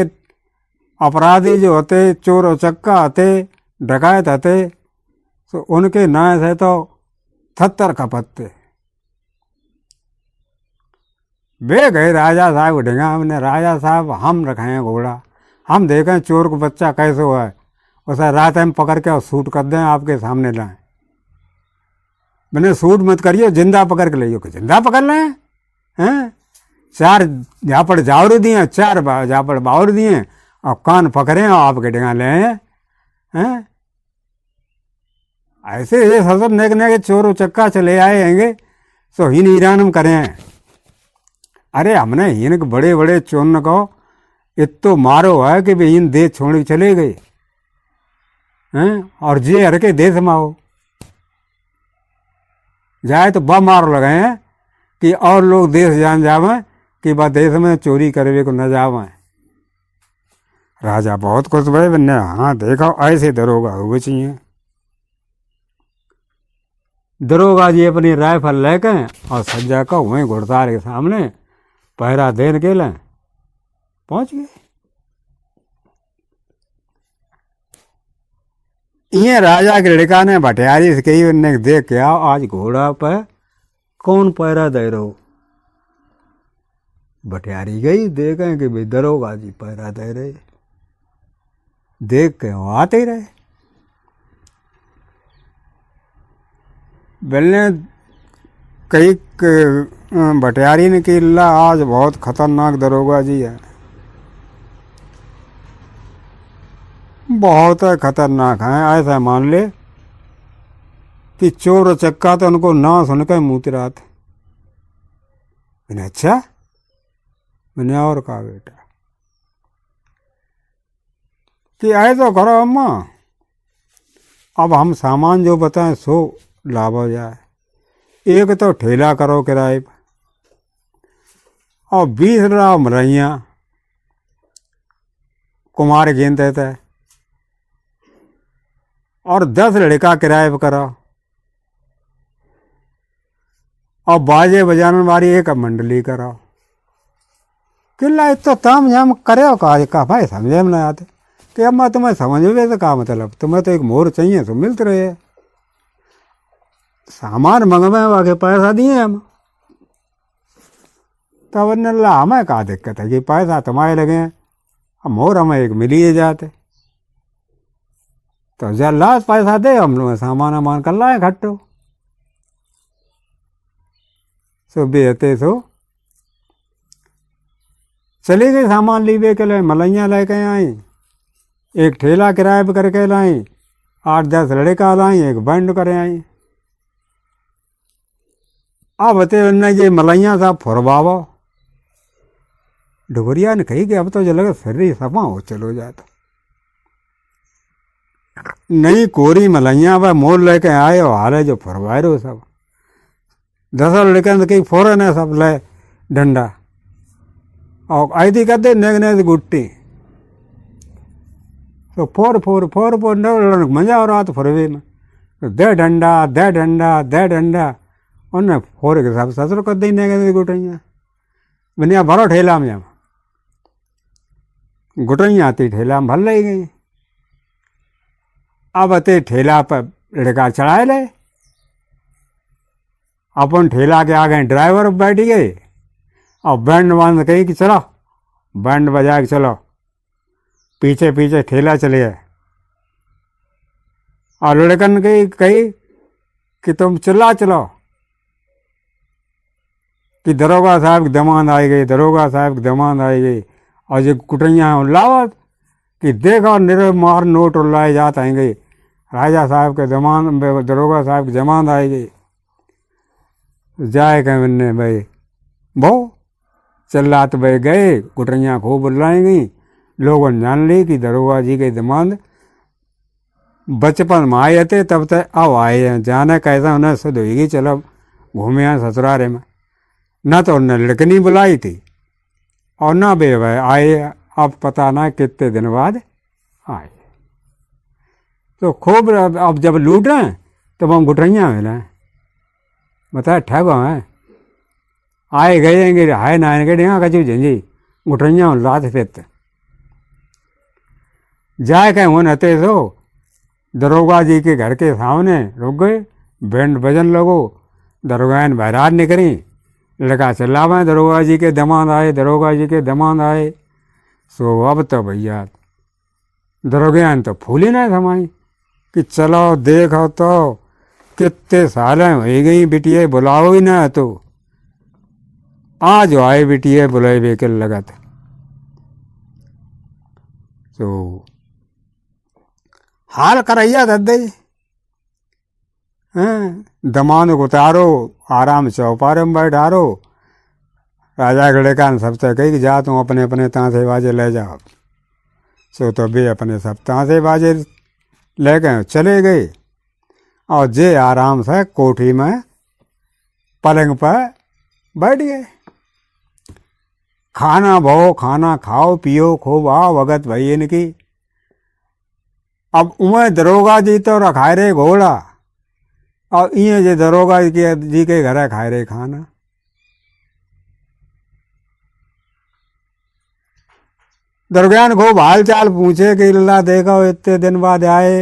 अपराधी जो होते चोर उचक्का आते डकायत आते तो उनके नाय से तो 70 का पत्ते। वे गए राजा साहब उठेगा हमने राजा साहब हम रखाए घोड़ा हम देखें चोर को बच्चा कैसे हुआ है, उसे रात में पकड़ के और शूट कर दें, आपके सामने लाएं। मैंने शूट मत करिए, जिंदा पकड़ के लाइए। जिंदा पकड़ लें हैं? 4 झापड़ जावर दिए, 4 झापड़ बावर दिए और कान पकड़े और आपके डिगा ले हैं। ऐसे ये सब नेक नेक चोर चक्का चले आएंगे तो हिन ईरान में करें। अरे हमने हिन बड़े बड़े चोर को इतो मारो है कि भी इन देश छोड़ के चले गए हैं, और जे हर के देश में आओ जाए तो बम मारो लगे हैं कि और लोग देश जान जावे कि बा देश में चोरी करे को न जावे। राजा बहुत खुश भाई बन्ने, हाँ देखो ऐसे दरोगा हुए चाहिए। दरोगा जी अपनी राइफल लेके और सज्जा को वहीं घुड़सार के सामने पहरा देने के लिए पहुंच गए। ये राजा के लड़का ने भटियारी से कही, उन्हें देख के आओ आज घोड़ा पर कौन पहरा दे रहो। भटियारी गई, देखें कि भाई दरोगा जी पहरा दे रहे। देख के वो आते ही रहे। बोलने कई भटियारी ने कि ला आज बहुत खतरनाक दरोगा जी है, बहुत खतरनाक है। ऐसा मान ले कि चोर चक्का तो उनको ना सुन के मुतरा थे। मैंने अच्छा, मैंने और कहा बेटा कि आए तो करो अम्मा, अब हम सामान जो बताएं सो लाभ हो जाए। एक तो ठेला करो किराए पर, और 20 लाख मरैया कुमार गेंद देता है, और 10 लड़का किराए पर करो, और बाजे बजाने वाली एक मंडली करो। किला तो ताम झाम करे का भाई समझे में ना आते कि अम्मा तुम्हें समझ में तो का मतलब, तुम्हें तो एक मोर चाहिए तो मिलते रहे। सामान मंगवे वाके पैसा दिए हम, तब अल्लाह हमें का दिक्कत है कि पैसा तुम्हारे लगे, अब मोर हमें एक मिलिए जाते। तो जब लाश पैसा दे हम लोग सामान वामान कर लाए खट्टो। सो बेहते सो चले गए सामान लीवे के लिए, मलैया लेके आई, एक ठेला किराए पर करके लाई, 8-10 लड़का लाई, एक बैंड करे आई। अब बते उन्हें ये मलैया साहब फुरवावो। डुगरिया ने कही कि अब तो जल शरीर सफा हो चलो जाता। नहीं कोरी मलैया वह मोर लेके आए और हारे जो फुरवाए रहे सब 10 लड़के कहीं फोरन है सब ले डंडा और आई थी कहते नेग नेग गुट्टी तो फोर मजा हो रहा तो फुरवे में दे डंडा दे डंडा दे डंडा उन्हें फोर के साथ 7 कर दी नेग गुटैया बनिया भरो ठेला में गुटैया आती ठेला में भर ली गई। अब अते ठेला पर लड़का चढ़ाए ले, अपन ठेला के आगे ड्राइवर बैठ गए और बैंड बांध कही कि चलो बैंड बजा के चलो, पीछे पीछे ठेला चले गए। और लड़कन कही कि तुम चिल्ला चलो कि दरोगा साहब की दमांद आई गई, दरोगा साहब की दमांद आई गई। और जो कुटैया लावत कि देखो निरे मार नोट उल्लाए जात आएंगे, राजा साहब के दमांद दरोगा साहब की जमांद आई गई। जाए कह मैंने भाई बहु चिल्लात भाई गए, कुटैया खूब बुलाई गई। लोगों ने जान ली कि दरोगा जी के दमांद बचपन में आए थे, तब तक अब आए हैं। जाने कैसा उन्हें सुध हुई, चलो घूमे हैं ससुरारे में। न तो उन्हें लड़कनी बुलाई थी और ना बे भाई आए, अब पता ना कितने दिन बाद आए। तो खूब अब जब लूटे तब हम गुटैया मिले, बताए ठग हैं आए गए हाय ना गए डेगा कचू झंझी गुटैया लात फिर जाए कहीं वो नते सो दरोगा जी के घर के सामने रुक गए। बैंड बजन लगो, दरोगा ने बहरात निकली, लड़का चिल्लावे दरोगा जी के दमांद आए, दरोगा जी के दमांद आए। सो अब तो भैया दरोगियान तो फूली ना थमाई कि चलो देखो तो कितने सालें हो गई बिटिया बुलाओ ही ना तो आज आए बिटिया बुलाए बेकल लगत तो हाल करैया दद्दे दमान को उतारो आराम चौपारे में बैठारो राजा गड़े का सबसे कही कि जा तुम अपने अपने तांसे बाजे ले जाओ। सो तो भी अपने सब तांसे बाजे ले गए चले गए और जे आराम से कोठी में पलंग पर बैठ गए। खाना भो खाना खाओ पियो खूब आओ वगत भई इनकी। अब उमें दरोगा जी तो रखाए रे घोड़ा और इं जे दरोगा जी के घर खाए रे खाना। दरोगान खूब हाल चाल पूछे कि अल्लाह देखो इतने दिन बाद आए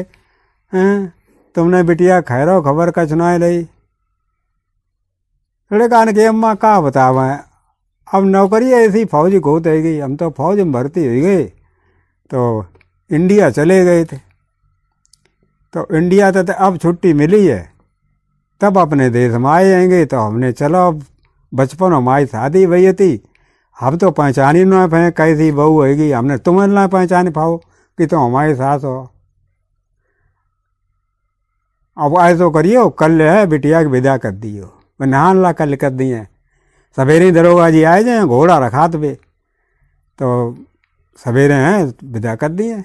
हैं तुमने बिटिया खैरो खबर का सुनाए लई। लड़कान के अम्मा का बतावा अब नौकरी ऐसी फौजी को हो गई हम तो फौज में भर्ती हो गए तो इंडिया चले गए थे तो इंडिया तो अब छुट्टी मिली है तब अपने देश में आएंगे तो हमने चलो बचपन हमारी शादी भई थी हम तो पहचान ही ना पाए कैसी बहू होगी हमने तुम्हें ना पहचान पाओ कि तुम हमारे साथ हो। अब ऐसो करियो कल है बिटिया की विदा कर दियो मैं नहान ला कल कर दिए सवेरे दरोगा जी आए जाए घोड़ा रखा तो तो सवेरे हैं विदा कर दिए।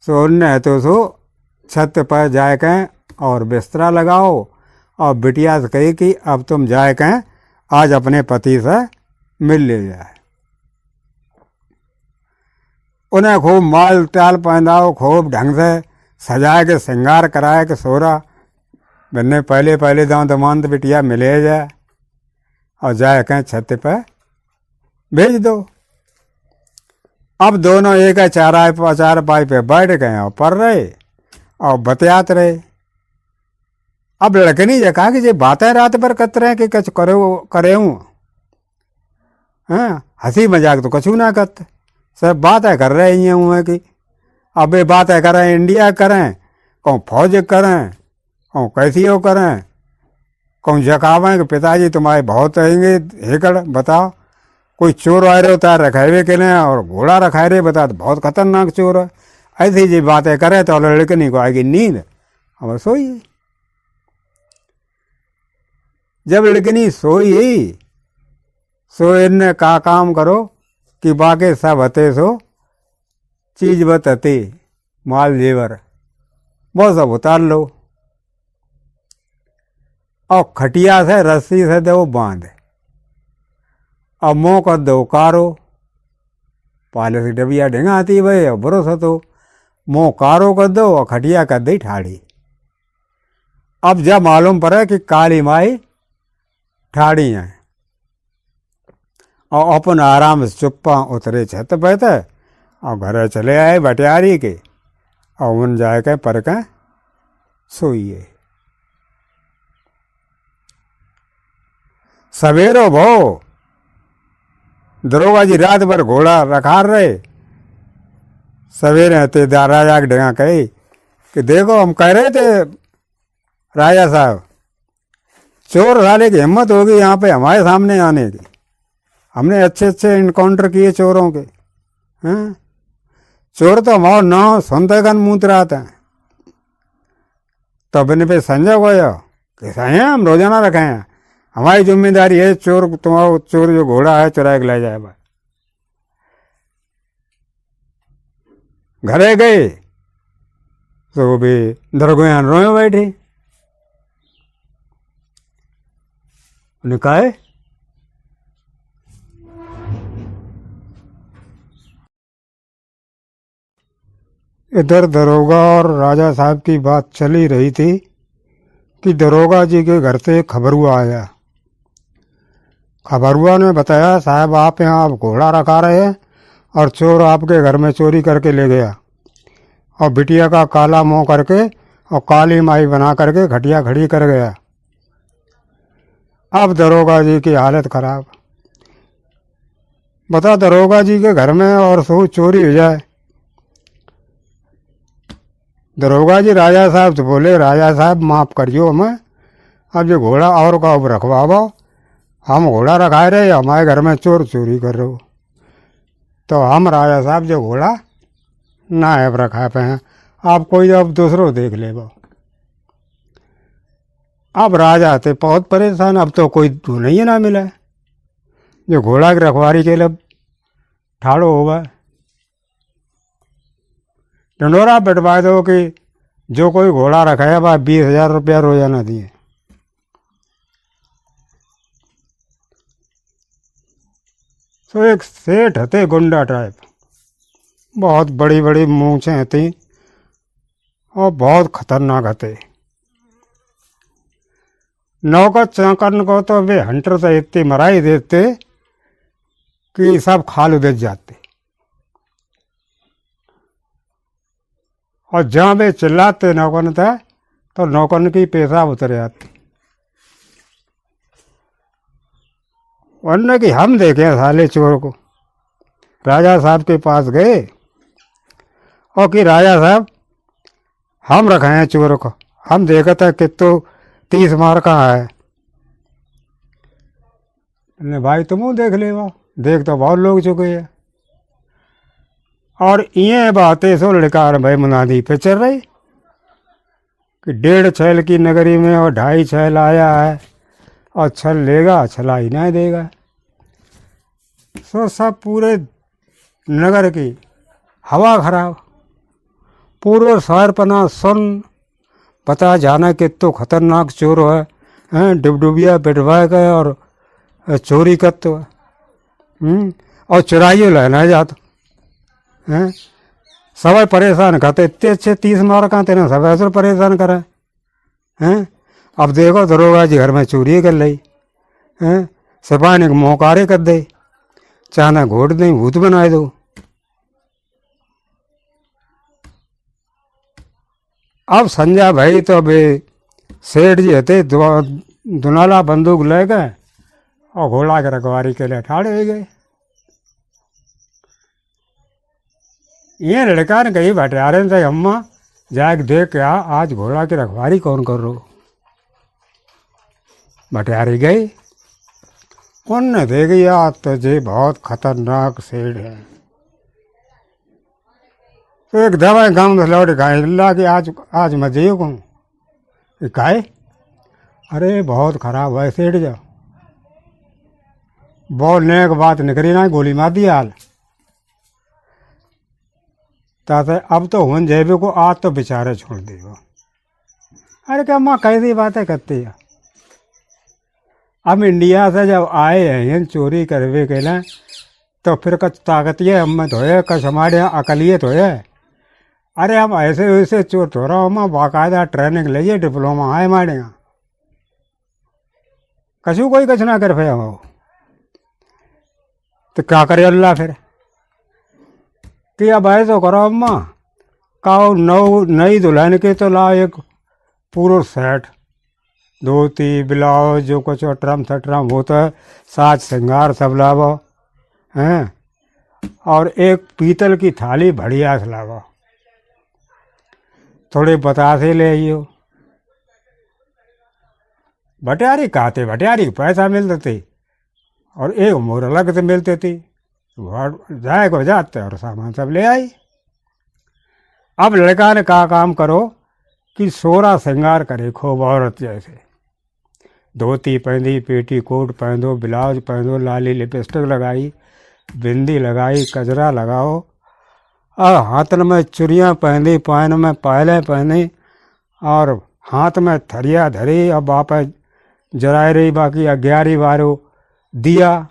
सो उनने तो सो छत पर जाए कहें और बिस्तरा लगाओ और बिटिया से कही कि अब तुम जाए कहें आज अपने पति से मिल ले जाए। उन्हें खूब माल टाल पहनाओ खूब ढंग से सजाए के श्रृंगार कराए के सोरा मैंने पहले पहले दांत दमांत बिटिया मिले जाए और जाए कहें छत पर भेज दो। अब दोनों एक चार पाई पे बैठ गए और पढ़ रहे और बतियात रहे। अब लड़के नहीं कहा कि ये बातें रात भर करते रहे कि कुछ करे हूँ हंसी मजाक तो कछू ना करते सब बातें कर रहे हैं हुए कि अब ये बातें करें इंडिया करें कहूँ फौज करें कहूँ कैसी हो करें कहूँ जकावें कि पिताजी तुम्हारे बहुत रहेंगे हेकड़ बताओ कोई चोर आए रहे उतार रखाए के लिए और घोड़ा रखाए रहे बता तो बहुत खतरनाक चोर है। ऐसी जी बातें करें तो लड़के नहीं को आएगी नींद अब सोई। जब लड़कनी सोई सो इनने का काम करो कि बाकी सब हते सो चीज बतते माल जेवर वो सब उतार लो और खटिया से रस्सी से दो बांध और मुँह कर दो कारो पाले से डबिया ढेंगा आती भाई और भरोसा तो मुँह कारो कर दो और खटिया कर दी ठाड़ी। अब जब मालूम पड़े कि काली माई ठाड़ी हैं और अपन आराम से चुप्पा उतरे छत पे थे और घर चले आए बटियारी के और उन जाए के पर के सोइए। सवेरो भो दरोगा जी रात भर घोड़ा रखा रहे सवेरे ते राजा के ढंगा कही कि देखो हम कह रहे थे राजा साहब चोर साले की हिम्मत होगी यहाँ पे हमारे सामने आने की। हमने अच्छे अच्छे इनकाउंटर किए चोरों के हैं चोर तो हमारा नाम सुनते गन मूत रहा था तो अपने पे संजय को कि सही है हम रोजाना रखे हैं हमारी जिम्मेदारी है चोर तुम्हारा चोर जो घोड़ा है चुरा के ले जाए भाई। घरे गए तो वो भी दरगोयां रोए बैठे उन्हें कहा इधर दरोगा और राजा साहब की बात चली रही थी कि दरोगा जी के घर से खबरुआ आया। खबरुआ ने बताया साहब आप यहाँ आप घोड़ा रखा रहे हैं और चोर आपके घर में चोरी करके ले गया और बिटिया का काला मुंह करके और काली माई बना करके खटिया खड़ी कर गया। अब दरोगा जी की हालत खराब। बता दरोगा जी के घर में और सो चोरी हो जाए। दरोगा जी राजा साहब से बोले, राजा साहब माफ़ करियो हमें, अब ये घोड़ा और का अब रखवाओ, हम घोड़ा रखाए रहे, हमारे घर में चोर चोरी कर रहे हो। तो हम राजा साहब जो घोड़ा ना है रखा पे हैं, आप कोई अब दूसरों देख ले वो। अब राजा थे बहुत परेशान, अब तो कोई ढूंढ ही ना मिला जो घोड़ा की रखवारी के लिए ठाड़ो होगा। ढंडोरा बैठवा दो कि जो कोई घोड़ा रखा है वह 20,000 रुपया रोजाना दिए। तो एक सेठ थे गुंडा टाइप, बहुत बड़ी बड़ी मूछें थी और बहुत खतरनाक थे। नौकर चाकर को तो वे हंटर से इतनी मराई देते कि सब खाल उदे जाते, और जहाँ वे चिल्लाते नौकर था तो नौकर की पेशाब उतर जाती। वरना कि हम देखे साले चोर को। राजा साहब के पास गए और कि राजा साहब हम रखे हैं चोर को, हम देखे थे कि तो 30 मार का है। ने भाई तुम देख ले, वो देख तो बहुत लोग चुके हैं। और ये बातें सो लड़कार भाई मुनादी पे चल रही कि 1.5 छैल की नगरी में और 2.5 छैल आया है और छल लेगा छला ही नहीं देगा। सो सब पूरे नगर की हवा खराब, पूरे शहर पना सुन पता जाना कि तो खतरनाक चोर है, डुबडुबिया बैठवा गए और चोरी करते हुआ और चुराइए लेना जाता हैं। सब परेशान करते, इतने अच्छे 30 मार का तेना सब ऐसे परेशान करे हैं। अब देखो दरोगा जी घर में चोरी कर ली हैं, सिपाही को मोहकारे कर दे, चाहना घोट दे भूत बना दो। अब संजय भाई तो बे सेठ जी थे दुनाला बंदूक ले गए और घोड़ा के रखवारी के लिए ठाड़े हो गए। ये लड़का ने कही भटियारे से अम्मा जाके देख क्या आज घोड़ा की रखवारी कौन कर रो। भटियारी गई, उनने देखी यार तो जी बहुत खतरनाक सेठ है। तो एक दवा गाँव में लौट गए, अल्लाह की आज मैं जी कहूँ काहे, अरे बहुत खराब है सेठ जाओ, बोलने की बात निकली ना गोली मार दी हाल। ताते अब तो हुन जेबे को आज तो बेचारे छोड़ देगा। अरे क्या माँ कैसी बातें करती है। अब इंडिया से जब आए हैं चोरी करवे के लिए तो फिर कच ताकतिये हम तो है, कच हमारे यहाँ अकलियत तो है। अरे हम ऐसे वैसे चोर तो रहा हम बाकायदा ट्रेनिंग लीजिए, डिप्लोमा है हमारे यहाँ, कछु कोई कछ ना कर पाया हो तो क्या करे अल्लाह फिर कि अब ऐसा करो अम्मा काओ नई दुल्हन के तो ला एक पूरा सेट, धोती ब्लाउज जो कुछ अटरम सटरम होता है, साज श्रृंगार सब लावो हैं, और एक पीतल की थाली बढ़िया से लावो, थोड़े बतासे ले आइयो। भटियारी कहते भटियारी पैसा मिलते थे और एक मोर अलग से मिलते थे, जाए को जाते और सामान सब ले आई। अब लड़का ने कहा काम करो कि सोरा श्रृंगार करे खूब औरत जैसे, धोती पहनी, पेटी कोट पहन दो, ब्लाउज पहन दो, लाली लिपस्टिक लगाई, बिंदी लगाई, कजरा लगाओ और हाथ में चूड़ियाँ पहनी, पान में पायलें पहनी और हाथ में थरिया धरी और बाप जराए रही बाकी 11 बारो दिया,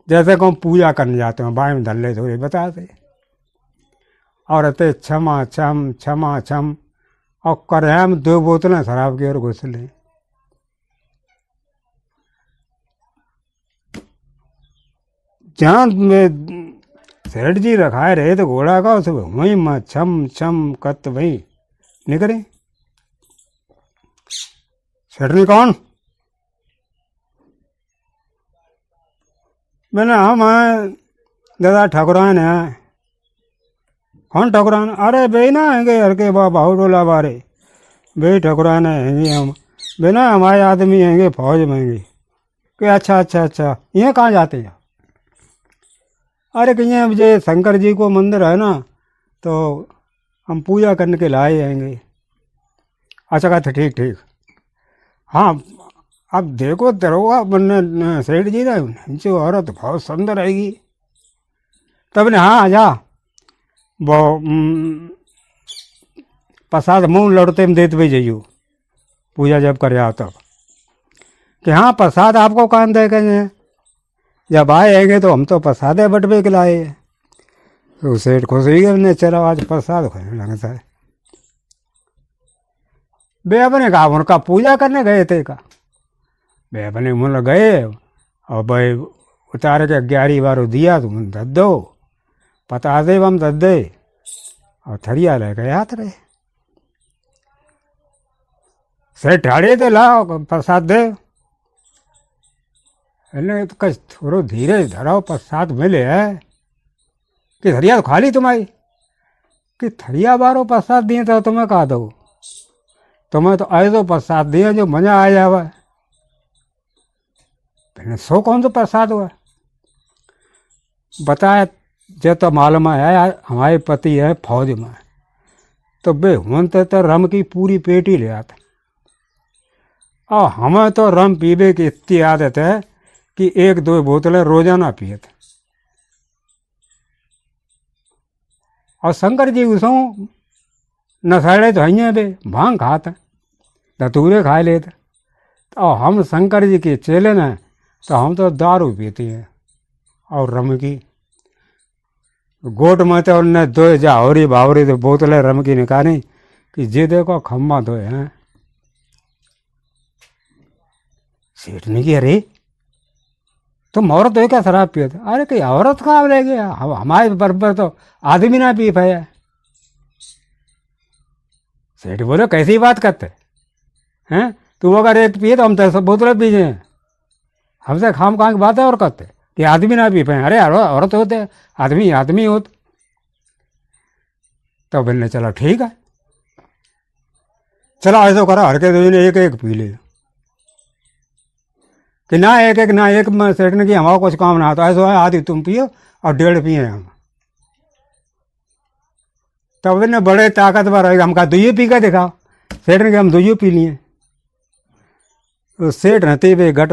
जैसे को पूजा करने जाते हैं बाई में धल्ले थोड़े बताते, और अते क्षमा छम क्षमा छम और करे में 2 बोतलें शराब की और घुस लें। जहाँ में सेठ जी रखाए रहे तो घोड़ा का उसे वहीं में छम छम कत वहीं निकले। सेठनी कौन, मैंने हम दादा ठकुरान है। कौन ठकुरान? अरे बे ना हैंगे हर के बाहू डोला बारे, बे ठकुरान हैंगे हम, बे ना हमारे आदमी हैंगे फौज में हैंगे। कि अच्छा अच्छा अच्छा, ये कहाँ जाते हैं? अरे कि यहाँ मुझे शंकर जी को मंदिर है ना, तो हम पूजा करने के लाए आएंगे। अच्छा कहते ठीक ठीक। हाँ अब देखो दरोगा बनने सेठ जी ना, जो औरत बहुत सुंदर आएगी। तब ने हाँ जा वो प्रसाद मुँह लौटते में देते हुए जाइयो, पूजा जब कर आओ तब। कि हाँ प्रसाद आपको कौन देखेंगे, जब आएंगे तो हम तो प्रसाद बटवे के लाए। तो सेठ खुश हुई गए, चलो आज प्रसाद खाने लगता है। बे अपने कहा उनका पूजा करने गए थे का, बे अपने मुँह गए और भाई उतार के 11 बार दिया, तुम दद दो पता दे हम दद दे, और थरिया ले गए हाथ रहे। सेठ ठाड़े थे लाओ प्रसाद दे, तो कच थोड़ो धीरे धराओ प्रसाद मिले है कि थरिया तो खाली तुम्हारी, कि थरिया बारो प्रसाद दिए तो तुम्हें कहा दो, तुम्हें तो ऐसो प्रसाद दिए जो मजा आ जावा। मैंने सो कौन सा प्रसाद हुआ बताया, जो तो मालूम है हमारे पति है फौज में, तो बे हमते तो रम की पूरी पेट ही ले आते, और हमें तो रम पीबे की इतनी आदत है कि 1-2 बोतलें रोजाना पिए थे। और शंकर जी उसों नशेड़े तो हैं बे, भांग खाते धतूरे खा लेते, और हम शंकर जी के चेले न, तो हम तो दारू पीते हैं और रम की। गोट में तो उन्हें दो जा हौरी बावरी तो बोतलें रम की निकाली कि जे देखो खम्मा धोए हैं। सेठ ने की अरे तुम औरत हो क्या शराब पिए थे? अरे कहीं औरत कहाँ रह गया, हमारे बरबर तो आदमी ना पी पाया। सेठ बोले कैसी बात करते हैं, तू अगर एक पिए तो हम 10 बोतलें पी जाए, हमसे खाम खां की बात है और कहते कि आदमी ना पी पाए। अरे औरत होते आदमी आदमी होते। तो बोलने चलो ठीक है, चलो ऐसा करो हर के दो ने एक एक पी ले, कि ना एक एक ना एक में सेठ ने कि हमारा कुछ काम ना, तो ऐसा है आधी तुम पियो और 1.5 पिए हम। तब ने बड़े ताकतवर है, हम कहा दुइये पी के दिखाओ, सेठ ने कहा हम दुइये पी लिए। तो सेठ रहते वे घट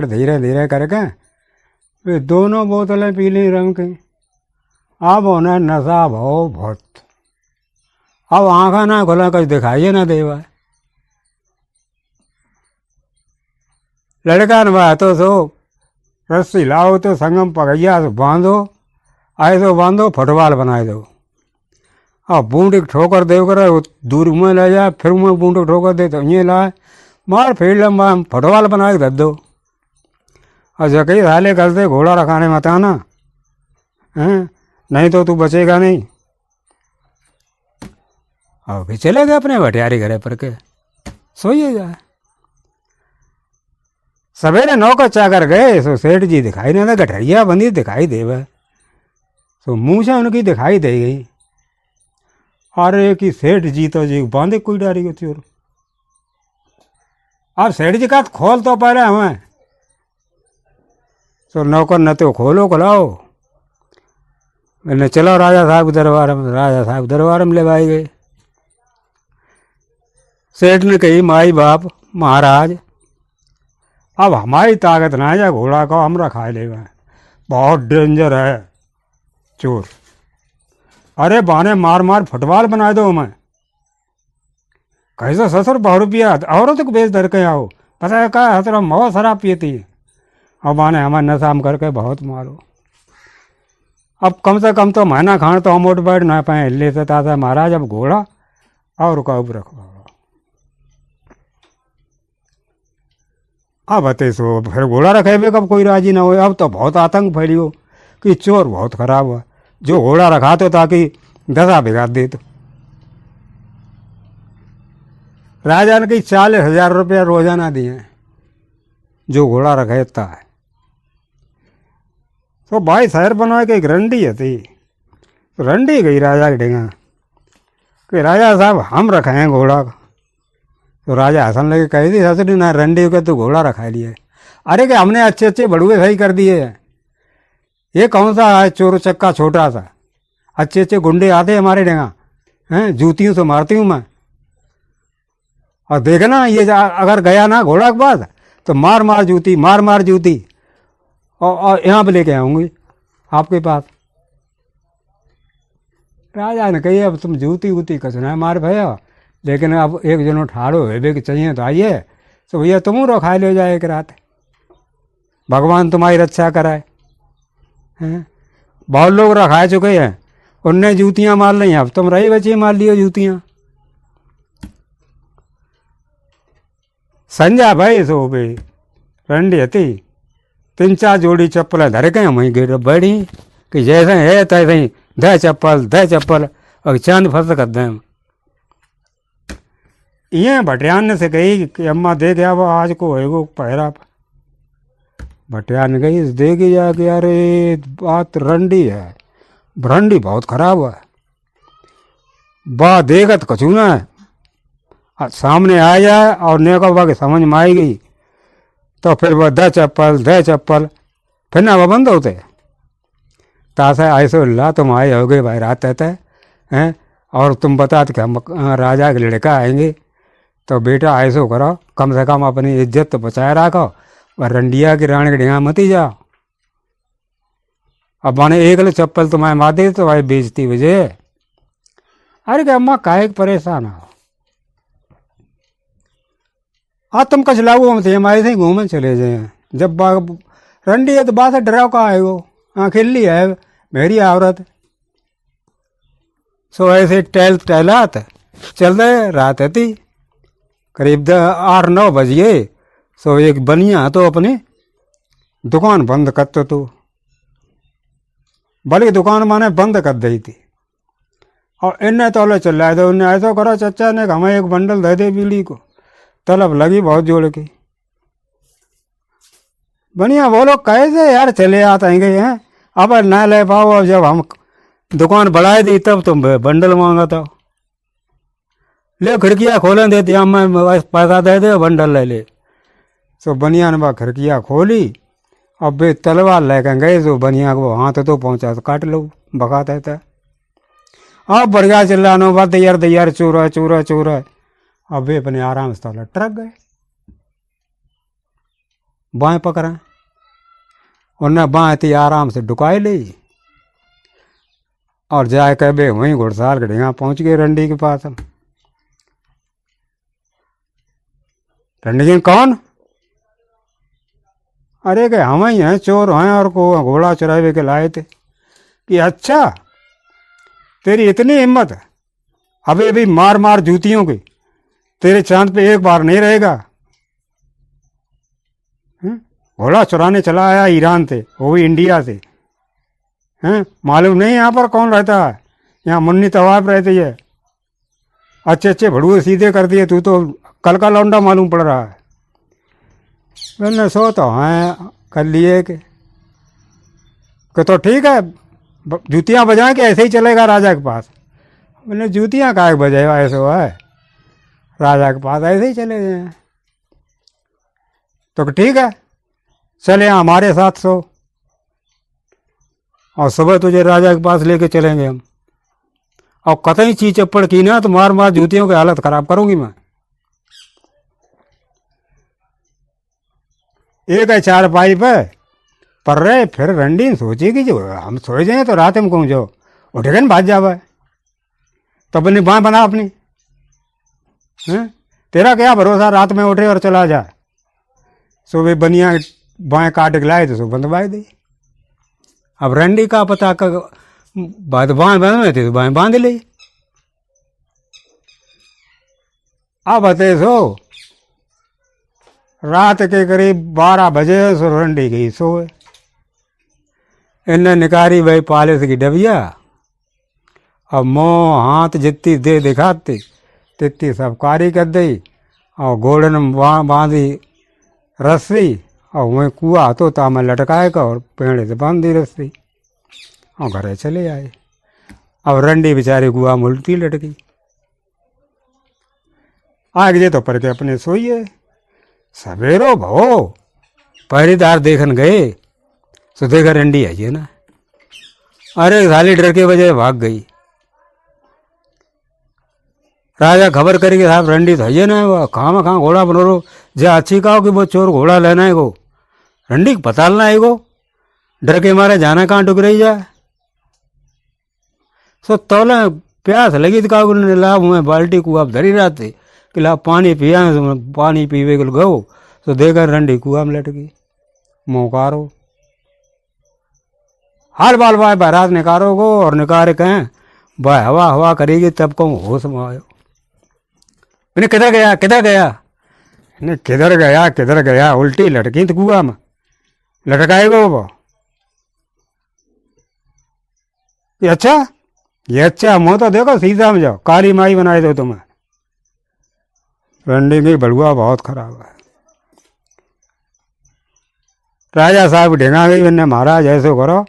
धीरे धीरे करके वे दोनों बोतलें पी ली रंग की। अब उन्हें नशा भाव बहुत, अब आँखा ना खुला कुछ दिखाइए ना देवा। लड़का न तो सो रस्सी लाओ तो संगम पगैया से बांधो, ऐसो बांधो फुटबॉल बनाए दो, और बूंद ठोकर दे कर दूर में ले जाए, फिर मैं बूंद ठोकर दे तो ये लाए मार फील्ड में फुटबॉल बना के धर दो। और जकई साले करते घोड़ा रखाने मत आना, हैं नहीं तो तू बचेगा नहीं। और फिर चले गए अपने भटियारी घरे पर के सोइए जाए। सवेरे नौकर चाकर गए, सो सेठ जी दिखाई नहीं दे, गठरिया बंदी दिखाई देवे, सो मुँह से उनकी दिखाई दे गई। अरे कि सेठ जी तो जी बांधे कोई डारी होती। और अब सेठ जी का खोल तो पहले हमें, तो नौकर न तो खोलो खुलाओ, मैंने चलो राजा साहब दरबार में, राजा साहब दरबार में ले आए गए। सेठ ने कही माई बाप महाराज अब हमारी ताकत ना है, घोड़ा को हमरा खा लेगा, बहुत डेंजर है चोर। अरे बाने मार मार फुटबॉल बना दो मैं, कैसे 700 रुपया औरत को बेच धर के आओ, पता है क्या हसरा बहुत शराब पीती है, और बाने हमारे नशा में करके बहुत मारो। अब कम से कम तो महीना खान तो हम उठ बैठ ना पाए, लेते ताता महाराज अब घोड़ा और कब रखो। अब अते सो फिर घोड़ा रखे हुए कब कोई राजी ना हो। अब तो बहुत आतंक फैलियो कि चोर बहुत खराब हुआ, जो घोड़ा रखा तो ताकि दशा बिगाड़ दे। तो राजा ने कही 40,000 रुपया रोजाना दिए जो घोड़ा रखेता है। तो भाई शहर बनवा के एक रंडी थी, तो रंडी गई राजा के डेगा कि राजा साहब हम रखाएं घोड़ा। तो राजा हसन लगे, कही थी ससुरी ना रंडी के तो घोड़ा रखा लिए। अरे कि हमने अच्छे अच्छे बड़ुए सही कर दिए हैं, ये कौन सा है चोर चक्का छोटा सा, अच्छे अच्छे गुंडे आते हमारे डेगा हैं, जूतियों से मारती हूँ मैं। और देखना ये अगर गया ना घोड़ा के पास तो मार मार जूती, मार मार जूती, और यहाँ पे लेके आऊँगी आपके पास। राजा ने कही अब तुम जूती वूती कसना मार भैया, लेकिन अब एक जनो ठाड़ो है कि चाहिए तो आइए, तो भैया तुम रखा ले जाए एक रात, भगवान तुम्हारी रक्षा कराए हैं। बहुत लोग रखा चुके हैं, उनने जूतियाँ मार ली, अब तुम रही बची मार लियो जूतियाँ। संजा भाई सो भी रंडी हती, 3-4 जोड़ी चप्पल धर के वहीं गिर बढ़ी कि जैसे है तैसे ही दे चप्पल और चांद फंस कर दें। ये भटियान से गई कि अम्मा दे गया वो आज को होएगो पहरा। भटियान गई देगी जाके, अरे बात रंडी है, रंडी बहुत खराब है, बा देखत कछू ना है, सामने आ जाए और नेको बा के समझ में आई गई तो फिर वह दे चप्पल फिर ना वह बंद होते। तासा ऐसो ला तुम आए हो गए भाई रात रहते हैं, और तुम बताते कि हम राजा के लड़का आएंगे, तो बेटा ऐसो करो कम से कम अपनी इज्जत तो बचाए रखो, और रंडिया की रानी के ढेंगा मत ही जाओ। अब माने एक चप्पल तुम्हारे मार दे तो भाई बेइज्जती वजह। अरे क्या अम्मा काहे परेशान हो, हाँ तुम कच लागू हमसे हमारे से घूमने चले जाए। जब बाग रंडी है तो बात है डराव का है वो, हाँ खिल्ली है मेरी औरत। सो ऐसे टहलात चल रहे रात थी, करीब 8-9 बज गए। सो एक बनिया तो अपनी दुकान बंद करते तो, भले दुकान माने बंद कर दी थी, और इन्हें तो चल रहा था, उन्हें ऐसा करो चचा ने हमें एक बंडल दे दे बीड़ी को, तलब लगी बहुत जोड़ की। बनिया बोलो कैसे यार चले आते हैं, अब ना ले पाओ, अब जब हम दुकान बढ़ाए दी तब तुम बंडल मांगा था, ले खिड़कियाँ खोलें देती हम, मैं पैसा दे दे बंडल ले ले। सो बनिया ने बा खिड़कियाँ खोली, अब बे तलवार लेकर गए, तो बनिया को हाथ तो पहुँचा तो काट लो भगा देता। अब बढ़िया चिल्लानो बात यार चोर है। अब वे अपने आराम से तौला ट्रक गए, बाएं पकड़ा, उन्हें बाएं थी आराम से डुकाई ली, और जाए कह बे वहीं घुड़साल के ढेंगा पहुंच गए रंडी के पास। हम रंडी जी कौन, अरे के हम ही हैं चोर हैं, और को घोड़ा चुरावे के लाए थे। कि अच्छा तेरी इतनी हिम्मत, अभी भी मार मार जूतियों की, तेरे चांद पे एक बार नहीं रहेगा। घोड़ा चुराने चला आया ईरान से, वो भी इंडिया से, हैं मालूम नहीं यहाँ पर कौन रहता है, यहाँ मुन्नी तवाब रहती है, अच्छे अच्छे भड़ुए सीधे कर दिए, तू तो कल का लौंडा मालूम पड़ रहा है। मैंने सो तो हैं कर लिए कि तो ठीक है जूतियाँ बजाएं कि ऐसे ही चलेगा राजा के पास। मैंने जूतियाँ काहे बजाएगा, ऐसे है राजा के पास ऐसे ही चले जाए। तो ठीक है चले हमारे साथ सो, और सुबह तुझे राजा के पास लेके चलेंगे हम, और कतई चीज चप्पड़ की ना तो मार मार जूतियों की हालत खराब करूंगी मैं। एक है 4 पाई पे पर रहे, फिर रंडी सोचेगी जो हम सोए जाए तो रात में कहूँ जो उठेगा ना भाज जावा, तो अपनी बाँ बना अपनी, हैं तेरा क्या भरोसा रात में उठे और चला जाए। सुबह बनिया बाएं काट के लाए तो सुबह बंदवाए दी। अब रंडी का पता का बात बाएं बंद थी तो बाएं बांध ली। अब बते सो रात के करीब 12 बजे सो रंडी गई सोए, इन्हें निकारी भाई पालिस की डबिया, अब मोह हाथ जितनी दे दिखाती तितनी सब कारी कर दी, और घोड़े ने बांधी रस्सी और वहीं कुआ तो ता मैं लटकाए का और पेड़ से बांध दी रस्सी और घरे चले आए। अब रंडी बेचारी कुआ में उल्टी लटकी। आग जे तो पर के अपने सोइए। सवेरो भो पहरेदार देखन गए तो देखा रंडी आई है ना। अरे साली डर के वजह भाग गई। राजा खबर करेगी साहब रंडी तो है ना, कहाँ घोड़ा बनो रो जे अच्छी कहो कि वो चोर घोड़ा लेना है गो, रंडी को पता लना है गो, डर के मारे जाना कहाँ टुक रही जाए। सो तोले प्यास लगी तो कहा ला मैं बाल्टी कुआ धरी रहा थे कि ला पानी पिया, पानी पीवे को गो तो देखकर रंडी कुआ में लटकी। मोकारो हाल बाल बाय बारात निकारो गो और निकारे कहें बाय हवा हवा करेगी तब को होश में आयो। इन्हें किधर गया इन्हें किधर गया उल्टी लटकी तो कुआ में लटकाएगा वो। ये अच्छा मुँह तो देखो सीधा में जाओ, काली माई बनाए दो तुम्हें। रंडी की बड़ुआ बहुत खराब है। राजा साहब ढेंगा गई मैंने महाराज ऐसे करो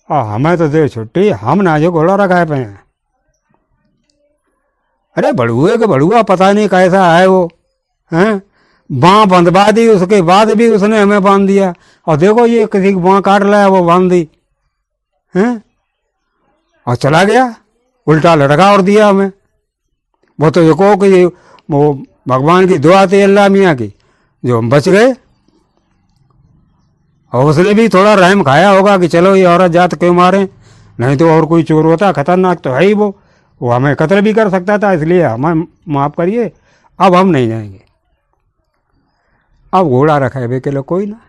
और हमें तो दे छुट्टी, हम ना जो घोड़ा रखा पे हैं। अरे बड़ुए के बड़ुआ पता नहीं कैसा है वो, हैं बाँ बंधवा दी, उसके बाद भी उसने हमें बांध दिया। और देखो ये किसी की बाँ काट लाया वो बांध दी हैं और चला गया, उल्टा लटका और दिया हमें। वो तो देखो कि वो भगवान की दुआ थी अल्लाह मियाँ की जो हम बच गए। और उसने भी थोड़ा रहम खाया होगा कि चलो ये औरत जात क्यों मारे, नहीं तो और कोई चोर होता खतरनाक तो है ही वो हमें कत्ल भी कर सकता था, इसलिए हमें माफ़ करिए अब हम नहीं जाएंगे। अब घोड़ा रखा है के लिए कोई ना।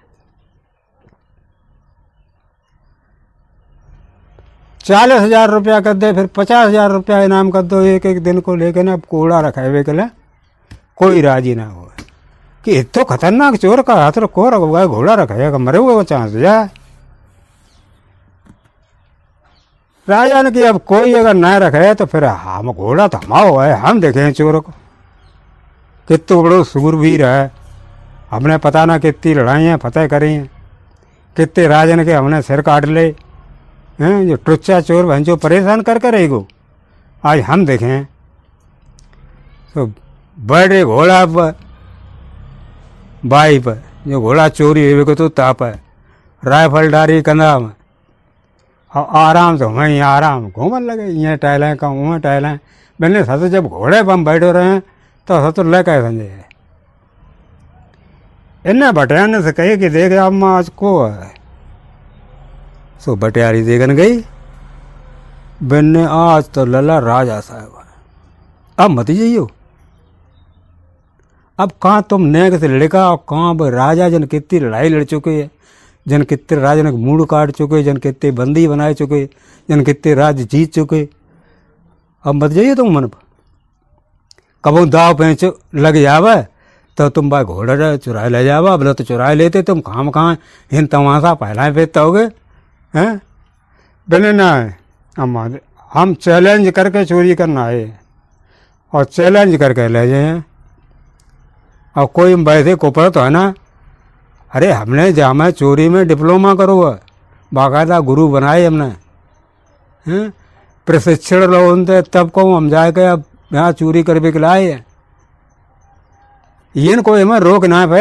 40,000 रुपया कर दे, फिर 50,000 रुपया इनाम कर दो एक एक दिन को लेके ना। अब घोड़ा रखा है के लिए कोई राजी ना हो कि तो खतरनाक चोर का हाथ रखो रखा घोड़ा रखेगा मरे हुए वो चांस जाए। राजा ने कि अब कोई अगर न रखे तो फिर हम घोड़ा तो हमाओ है, हम देखें चोर को कितने बड़ो सूरवीर है। हमने पता ना कितनी लड़ाइयाँ फतेह करी हैं, कितने राजन के हमने सिर काट ले हैं। जो टुच्चा चोर बहन जो परेशान कर रहेगो आज हम देखें। तो बड़े घोड़ा पर बाई पर जो घोड़ा चोरी हुए को तो ताप है, राइफल डारी कंधा में और आराम से वहीं आराम घूमन लगे, यहाँ टहलें कहूँ वहाँ टहलें। मैंने सत जब घोड़े पर हम बैठे रहे हैं तो सत ले कहे संजय इन्हें बटियाने से कहे कि देख अम्मा आज को है। सो बटियारी देखन गई, बिन्ने आज तो लला राजा साहब है, अब मत जाइयो। अब कहाँ तुम नेक से लड़का और कहाँ राजा जन कितनी लड़ाई लड़ चुके हैं, जन कितने राजा ने मूड काट चुके, जन कितने बंदी बनाए चुके, जन कितने राज्य जीत चुके। अब मत जाइए तुम मन पर, कबो दाव पेंच लग जावे तो तुम भाई घोड़ा चुराए ले जावा। बोले तो चुराए लेते तुम खाम कहाँ हिन तमाशा पहला फेंकता होगे हैं। बोले ना हम चैलेंज करके चोरी करना है और चैलेंज करके ले जाए। और कोई वैसे कोपड़ तो है ना, अरे हमने जामा चोरी में डिप्लोमा करो है, बाकायदा गुरु बनाए हमने हैं, प्रशिक्षण लो तब को हम जाके अब यहाँ चोरी कर भी लाए। ये कोई हमें रोक ना पे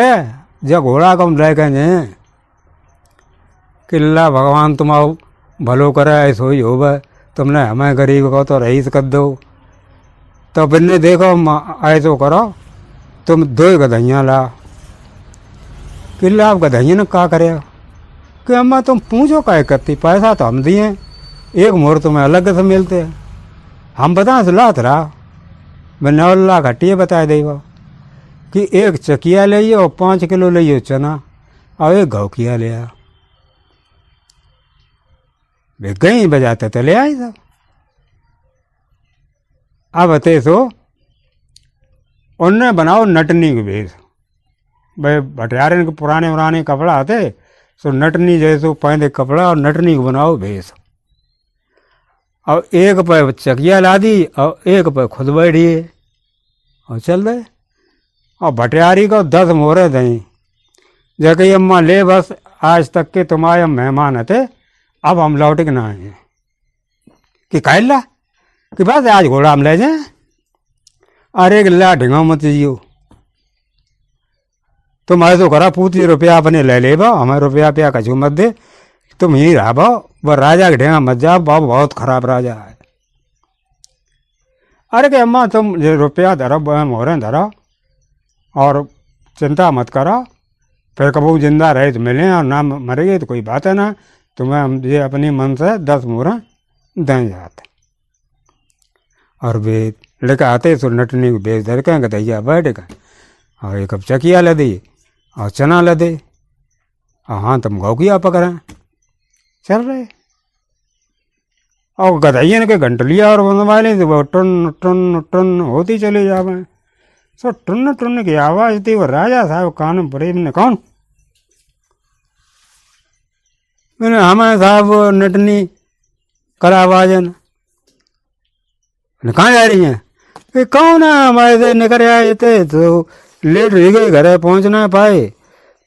जब घोड़ा कम ले गए किल्ला भगवान तुम आओ भलो करे ऐसो ही हो भाई, तुमने हमें गरीब को तो रईस कर दो। तो बिन्ने देखो ऐसो करो तुम 2 गधैया ला। किल्ला आप गधैया ने क्या करे कि अम्मा तुम पूछो क्या करती, पैसा तो हम दिए, एक मोर तुम्हें अलग से मिलते हैं, हम बता लात रहा। मैंने अल्लाह घटिए बताए देगा कि 1 चकिया ले और 5 किलो ले चना और 1 घौकिया ले आ। वे गई बजाते तो ले आई सब। अब बते सो उनने बनाओ नटनी के भेष। भाई भटियारे के पुराने कपड़ा आते सो नटनी जैसो पहने कपड़ा और नटनी को बनाओ भेष। और 1 पे चकिया ला दी और 1 पे खुद बैठिए और चल रहे। और भटियारी को 10 मोहरे दें जैसे अम्मा ले बस आज तक के तुम्हारे मेहमान थे, अब हम लौट के ना आए कि कहला कि बस आज घोड़ा हम ले जाए। अरे गिल्ला ढिंगा मत जियो, तुम ऐसो करा पूती रुपया अपने ले ले बा, हमें रुपया प्या कछू मत दे, तुम ही रहा बा, वह राजा के ढेंगा मत जाओ, बाबू बहुत खराब राजा है। अरे कि अम्मा तुम रुपया धरो, मोहरें धरो और चिंता मत करो, फिर कबू जिंदा रहे तो मिले और ना मरेगी तो कोई बात है ना, तुम्हें हम ये अपनी मन से 10 मोहरें दें जाते। और वे लेकर आते तो नटनी को बेच दे कहेंगे दैया बैठ गए और एक कप चकिया ले दी और चना ले दे और हाँ तुम गौकिया पकड़ें चल रहे। और गधैया के घंटलिया और बनवा ली तो वो टुन टुन टुन होती चली जावे। सो टुन टुन की आवाज़ थी, वो राजा साहब कान में पड़े, ने कौन? मैंने हमें साहब नटनी कर आवाज है ना, कहाँ जा रही हैं? कौन है? हमारे से निकल आए थे तो लेट हो गए, घर पहुँच ना पाए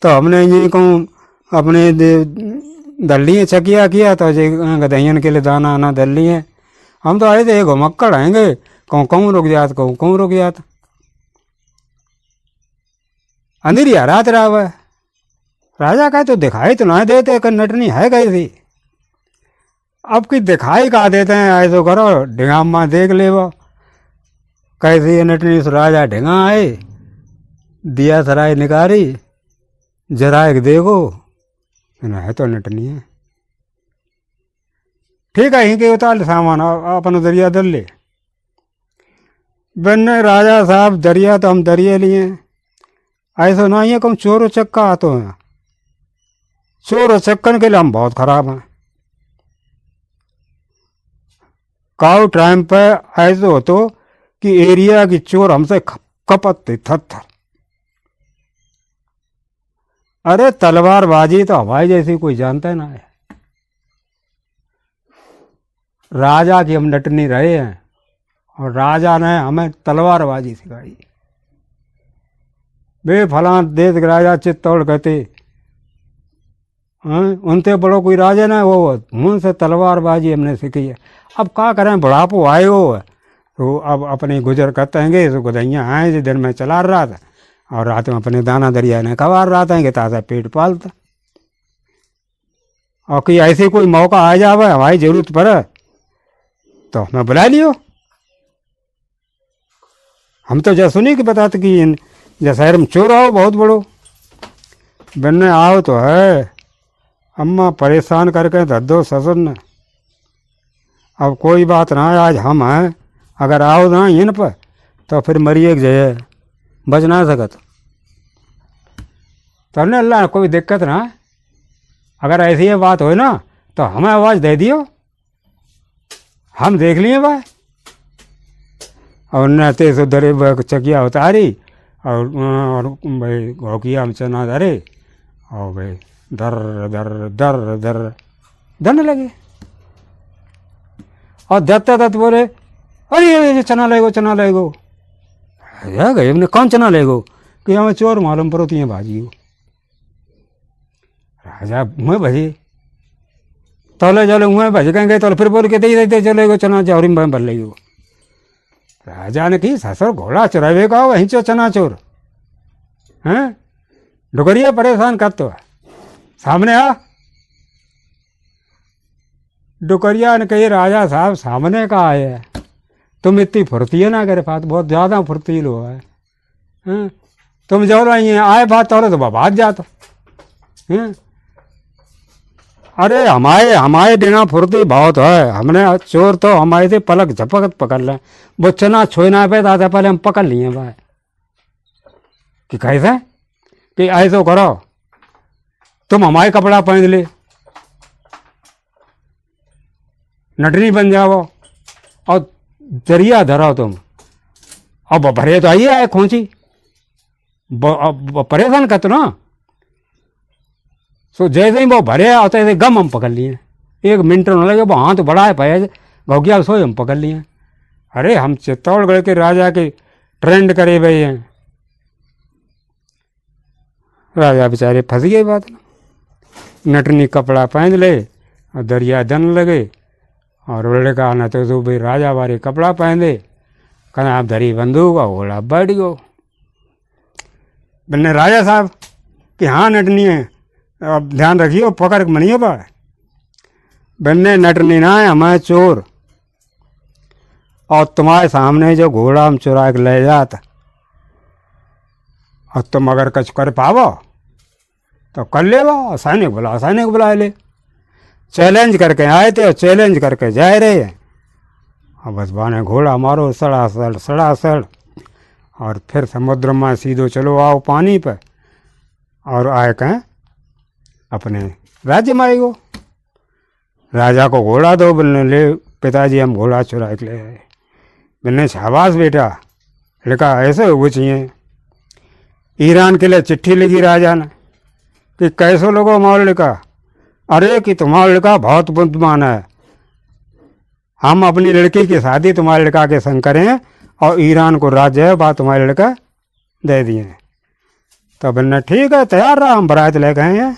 तो हमने ये कहूँ अपने दल लिए चकिया किया तो गधैयन के लिए दाना आना दल लिए। हम तो आए थे घुमक्कड़ आएंगे, कहूँ रुक जात, कहूँ रुक जात। अंधेरी रात रहा हुआ राजा का तो दिखाई तो ना देते कि नटनी है कैसी। अब की दिखाई का देते हैं, ऐसो करो ढिंगामा देख ले वो कैसी है नटनी। राजा ढिंगा आए, दिया सराय निकारी, जरा एक देखो है तो नटनी है। ठीक है, यहीं के उतार सामान अपन दरिया दल ले। बनने राजा साहब दरिया तो हम दरिया लिए, ऐसा ना ही कम चोर चक्का आते हैं, चोर चक्कन के लिए हम बहुत खराब हैं। काउ टाइम पे ऐसे हो तो कि एरिया की चोर हमसे कपते थर। अरे तलवारबाजी तो हवाई जैसी कोई जानता ना है। राजा की हम नटनी रहे हैं और राजा ने हमें तलवारबाजी सिखाई। बे फलां देश के राजा चित्तौड़ कहते उनसे बड़ो कोई राजा ना, वो मुंह से तलवारबाजी हमने सीखी है। अब क्या करें, बुढ़ापो आए हो तो अब अपने गुजर करते हैं। तो गधैया आए जो दिन में चला रहा था और रात में अपने दाना दरिया ने कबार रहा था कि ताज़ा पेट पालता। और कि ऐसे कोई मौका आ जावे हमारी जरूरत पड़े तो हमें बुला लियो। हम तो जैसे सुनी कि बताते कि जैसे शहर में चोर आओ बहुत बड़ो, बनने आओ तो है अम्मा परेशान करके धद्दो ससुर ने। अब कोई बात ना है, आज हम हैं, अगर आओ ना इन पर तो फिर मरिए जाए, बच ना सकत। तो हमने अल्लाह कोई दिक्कत ना, अगर ऐसी ये बात हो ना तो हमें आवाज़ दे दियो, हम देख लिए भाई। और नहते से दरे चकिया उतारी और भाई घोकिया में चना धरे और भाई दर दर दर दर धरने लगे। और दत्ता दत्त बोले अरे चना लेगो चना लेगो। गए हमने कौन चना लेगो कि हमें चोर मालूम पड़ो तीन भाजी हो। राजा मुँह भजे तोले चलो मुँह भज कहेंगे तो फिर बोल के दे देते चलेगो चना चौरी में बन लेगो। राजा ने की ससुर घोड़ा चुरावे का वहीं चो चना चोर हैं। डुगरिया परेशान कर तो सामने आ। डुकरिया ने कही राजा साहब सामने का आए है, तुम इतनी फुर्ती है ना करे बात, बहुत ज़्यादा फुर्तील हो है। तुम जो रही आए बात तो बात जाता हैं। अरे हमारे बिना फुर्ती बहुत है, हमने चोर तो हमारे से पलक झपकत पकड़ लें, वो चना छोना पे था पहले हम पकड़ लिए भाई कि कैसे कि ऐसो करो तुम हमारे कपड़ा पहन ले नटनी बन जाओ और दरिया धरो तुम। अब भरे तो आइए आए खोची परेशान करते ना। सो जैसे ही वो भरे आते ऐसे गम हम पकड़ लिए, 1 मिनट न लगे, वो हाथ बढ़ाए पाए भौकिया सोए हम पकड़ लिए। अरे हम चित्तौड़गढ़ के राजा के ट्रेंड करे हुए हैं। राजा बेचारे फंस गए बात में। नटनी कपड़ा पहन ले और दरिया दन लगे और बोले कहा ना तो भाई राजा वारे कपड़ा पहन दे, कहना आप धरी बंदूक और घोड़ा बैठ गो। बनने राजा साहब कि हाँ नटनी है, अब ध्यान रखियो पकड़ के मनियो पाए। बनने नटनी ना है, हमें चोर, और तुम्हारे सामने जो घोड़ा हम चुरा के ले जाता और तुम अगर कुछ कर पावो तो कर ले, सैनिक बुला ले। चैलेंज करके आए थे और चैलेंज करके जा रहे हैं। और बस बाने घोड़ा मारो सड़ासड़ और फिर समुद्र में सीधो चलो आओ पानी पर और आए कहें अपने राज्य में आएगो। राजा को घोड़ा दो, बोलने ले पिताजी हम घोड़ा चुरा के ले आए। बोलने शाबाश बेटा, लड़का ऐसे हो चाहिए। ईरान के लिए चिट्ठी लिखी राजा ने कि कैसे लोगो हमारा लड़का, अरे कि तुम्हारा लड़का बहुत बुद्धिमान है, हम अपनी लड़की की शादी तुम्हारे लड़का के संग करें और ईरान को राज्य है बात तुम्हारे लड़का दे दिए। तो बोलना ठीक है, तैयार रहा, हम बारात ले गए हैं।